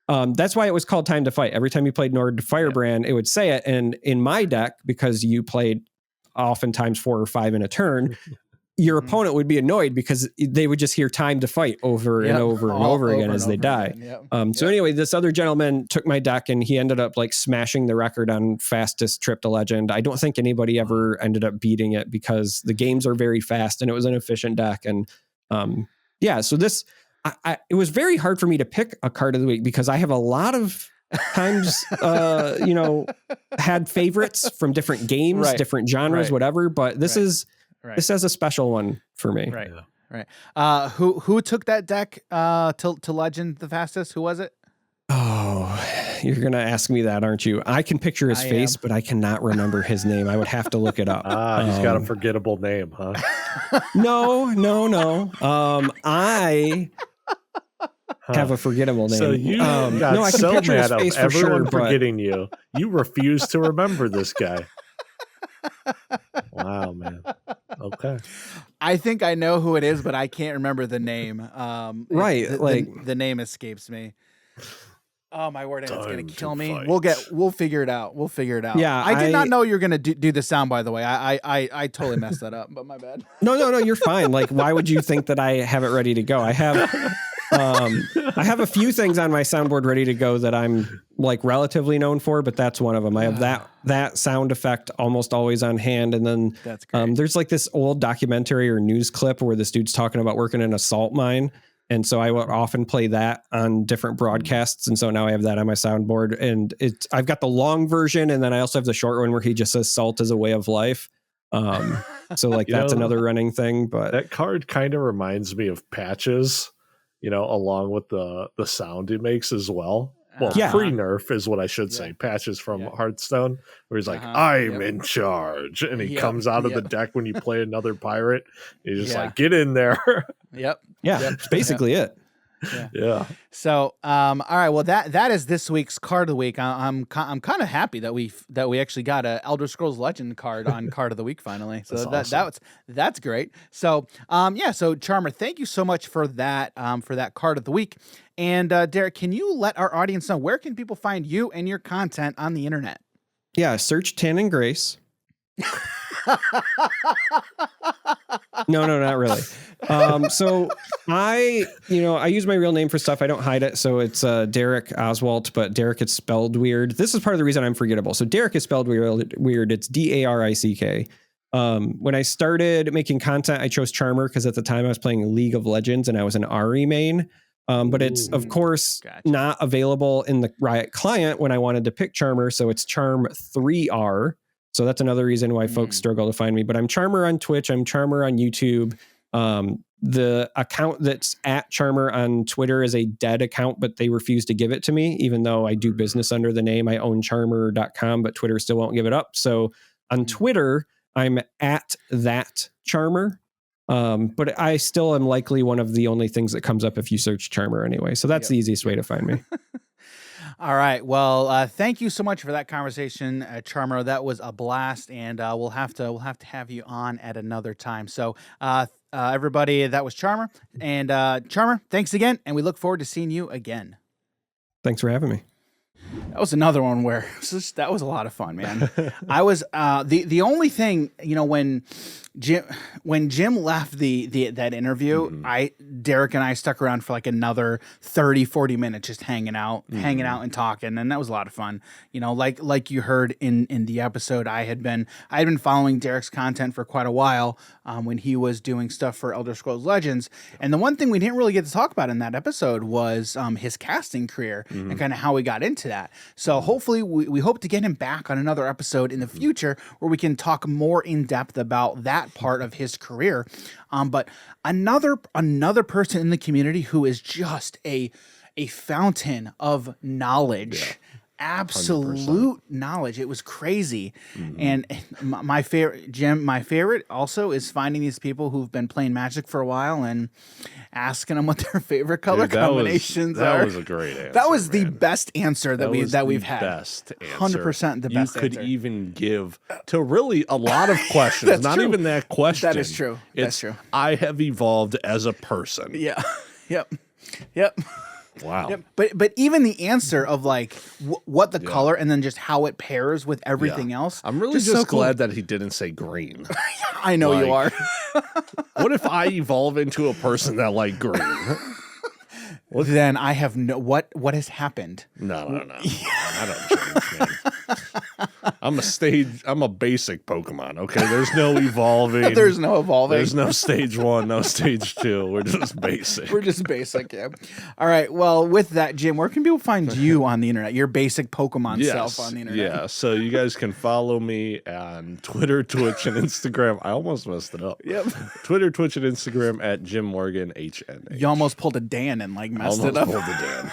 that's why it was called Time to Fight. Every time you played Nord Firebrand, it would say it. And in my deck, because you played oftentimes 4 or 5 in a turn, your opponent would be annoyed because they would just hear Time to Fight over and over and over again as they die. So anyway, this other gentleman took my deck and he ended up like smashing the record on fastest trip to legend. I don't think anybody ever ended up beating it because the games are very fast and it was an efficient deck. And so this, it was very hard for me to pick a card of the week because I have a lot of times, had favorites from different games, different genres, whatever. But this is, this has a special one for me. Right. Who took that deck to legend the fastest? Who was it? Oh, you're going to ask me that, aren't you? I can picture his face, but I cannot remember his name. I would have to look it up. He's got a forgettable name, huh? No. I have a forgettable name. So you got I can so picture his mad face of for everyone sure, forgetting you. You refuse to remember this guy. Wow, man. Okay. I think I know who it is, but I can't remember the name. The name escapes me. Oh my word! It's gonna kill me. We'll figure it out. Yeah, I did not know you were gonna do the sound. By the way, I totally messed that up. But my bad. No, you're fine. Like, why would you think that I have it ready to go? I have a few things on my soundboard ready to go that I'm like relatively known for, but that's one of them. I have that sound effect almost always on hand. And then that's great. There's like this old documentary or news clip where this dude's talking about working in a salt mine. And so I would often play that on different broadcasts. And so now I have that on my soundboard, and I've got the long version. And then I also have the short one where he just says salt is a way of life. So like that's another running thing, but that card kind of reminds me of Patches, along with the sound he makes as well. Well, pre-nerf is what I should say. Patches from Hearthstone, where he's like, I'm in charge. And he comes out of the deck when you play another pirate. He's just like, get in there. That's basically it. Yeah. So, all right. Well, that is this week's card of the week. I'm kind of happy that we actually got a Elder Scrolls Legend card on card of the week finally. So that's great. So, So Charm3r, thank you so much for that card of the week. And Darrick, can you let our audience know where can people find you and your content on the internet? Yeah, search Tannon Grace. No, not really. So I use my real name for stuff. I don't hide it. So it's Darrick Oswalt, but Darrick is spelled weird. This is part of the reason I'm forgettable. So Darrick is spelled weird. It's Darick. When I started making content, I chose Charm3r because at the time I was playing League of Legends and I was an Ari main. But it's of course not available in the Riot client when I wanted to pick Charm3r. So it's Charm3r. So that's another reason why folks struggle to find me. But I'm Charm3r on Twitch. I'm Charm3r on YouTube. The account that's at Charm3r on Twitter is a dead account, but they refuse to give it to me, even though I do business under the name. I own Charm3r.com, but Twitter still won't give it up. So on Twitter, I'm at that Charm3r. But I still am likely one of the only things that comes up if you search Charm3r anyway. So that's the easiest way to find me. All right. Well, thank you so much for that conversation, Charm3r. That was a blast, and we'll have to have you on at another time. So, everybody, that was Charm3r, and Charm3r, thanks again, and we look forward to seeing you again. Thanks for having me. That was another one where that was a lot of fun, man. I was the only thing, when Jim left that interview, Darrick and I stuck around for like another 30-40 minutes just hanging out and talking, and that was a lot of fun. Like you heard in the episode, I had been following Darrick's content for quite a while when he was doing stuff for Elder Scrolls Legends, and the one thing we didn't really get to talk about in that episode was his casting career and kind of how he got into that. So hopefully we hope to get him back on another episode in the future where we can talk more in depth about that part of his career. But another person in the community who is just a fountain of knowledge. Absolute 100%. Knowledge. It was crazy. And my favorite also is finding these people who've been playing Magic for a while and asking them what their favorite color combinations are. That was a great answer. That was the best answer that we've had. Best answer. 100% the best you could answer. even give to really a lot of questions. Not true. Even that question. That is true. That's true. I have evolved as a person. Yeah. Yep. Wow. Yep. But even the answer of like what the color and then just how it pairs with everything else. I'm really just glad that he didn't say green. I know you are. What if I evolve into a person that like green? Then I have what has happened? No. I don't change, man. I'm a basic Pokemon, okay? There's no evolving. There's no evolving. There's no stage 1, no stage 2. We're just basic. We're just basic, yeah. All right. Well, with that, Jim, where can people find you on the internet? Your basic Pokemon self on the internet. Yeah. So you guys can follow me on Twitter, Twitch, and Instagram. I almost messed it up. Yep. Twitter, Twitch, and Instagram at Jim Morgan HN. You almost pulled a Dan and like messed it up. Pulled a Dan.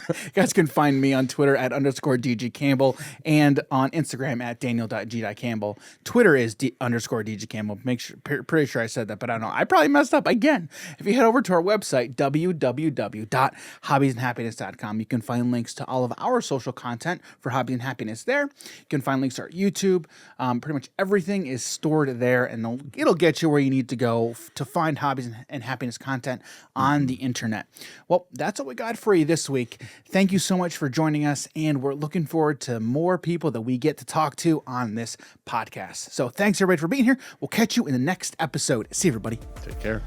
You guys can find me on Twitter at _DG Campbell and on Instagram at Daniel.G.Campbell. Twitter is _DG Campbell. Pretty sure I said that, but I don't know. I probably messed up again. If you head over to our website, www.hobbiesandhappiness.com, you can find links to all of our social content for Hobbies and Happiness there. You can find links to our YouTube. Pretty much everything is stored there, and it'll get you where you need to go to find Hobbies and Happiness content on the internet. Well, that's what we got for you this week. Thank you so much for joining us, and we're looking forward to more people that we get to talk to on this podcast. So thanks everybody for being here. We'll catch you in the next episode. See you, everybody. Take care.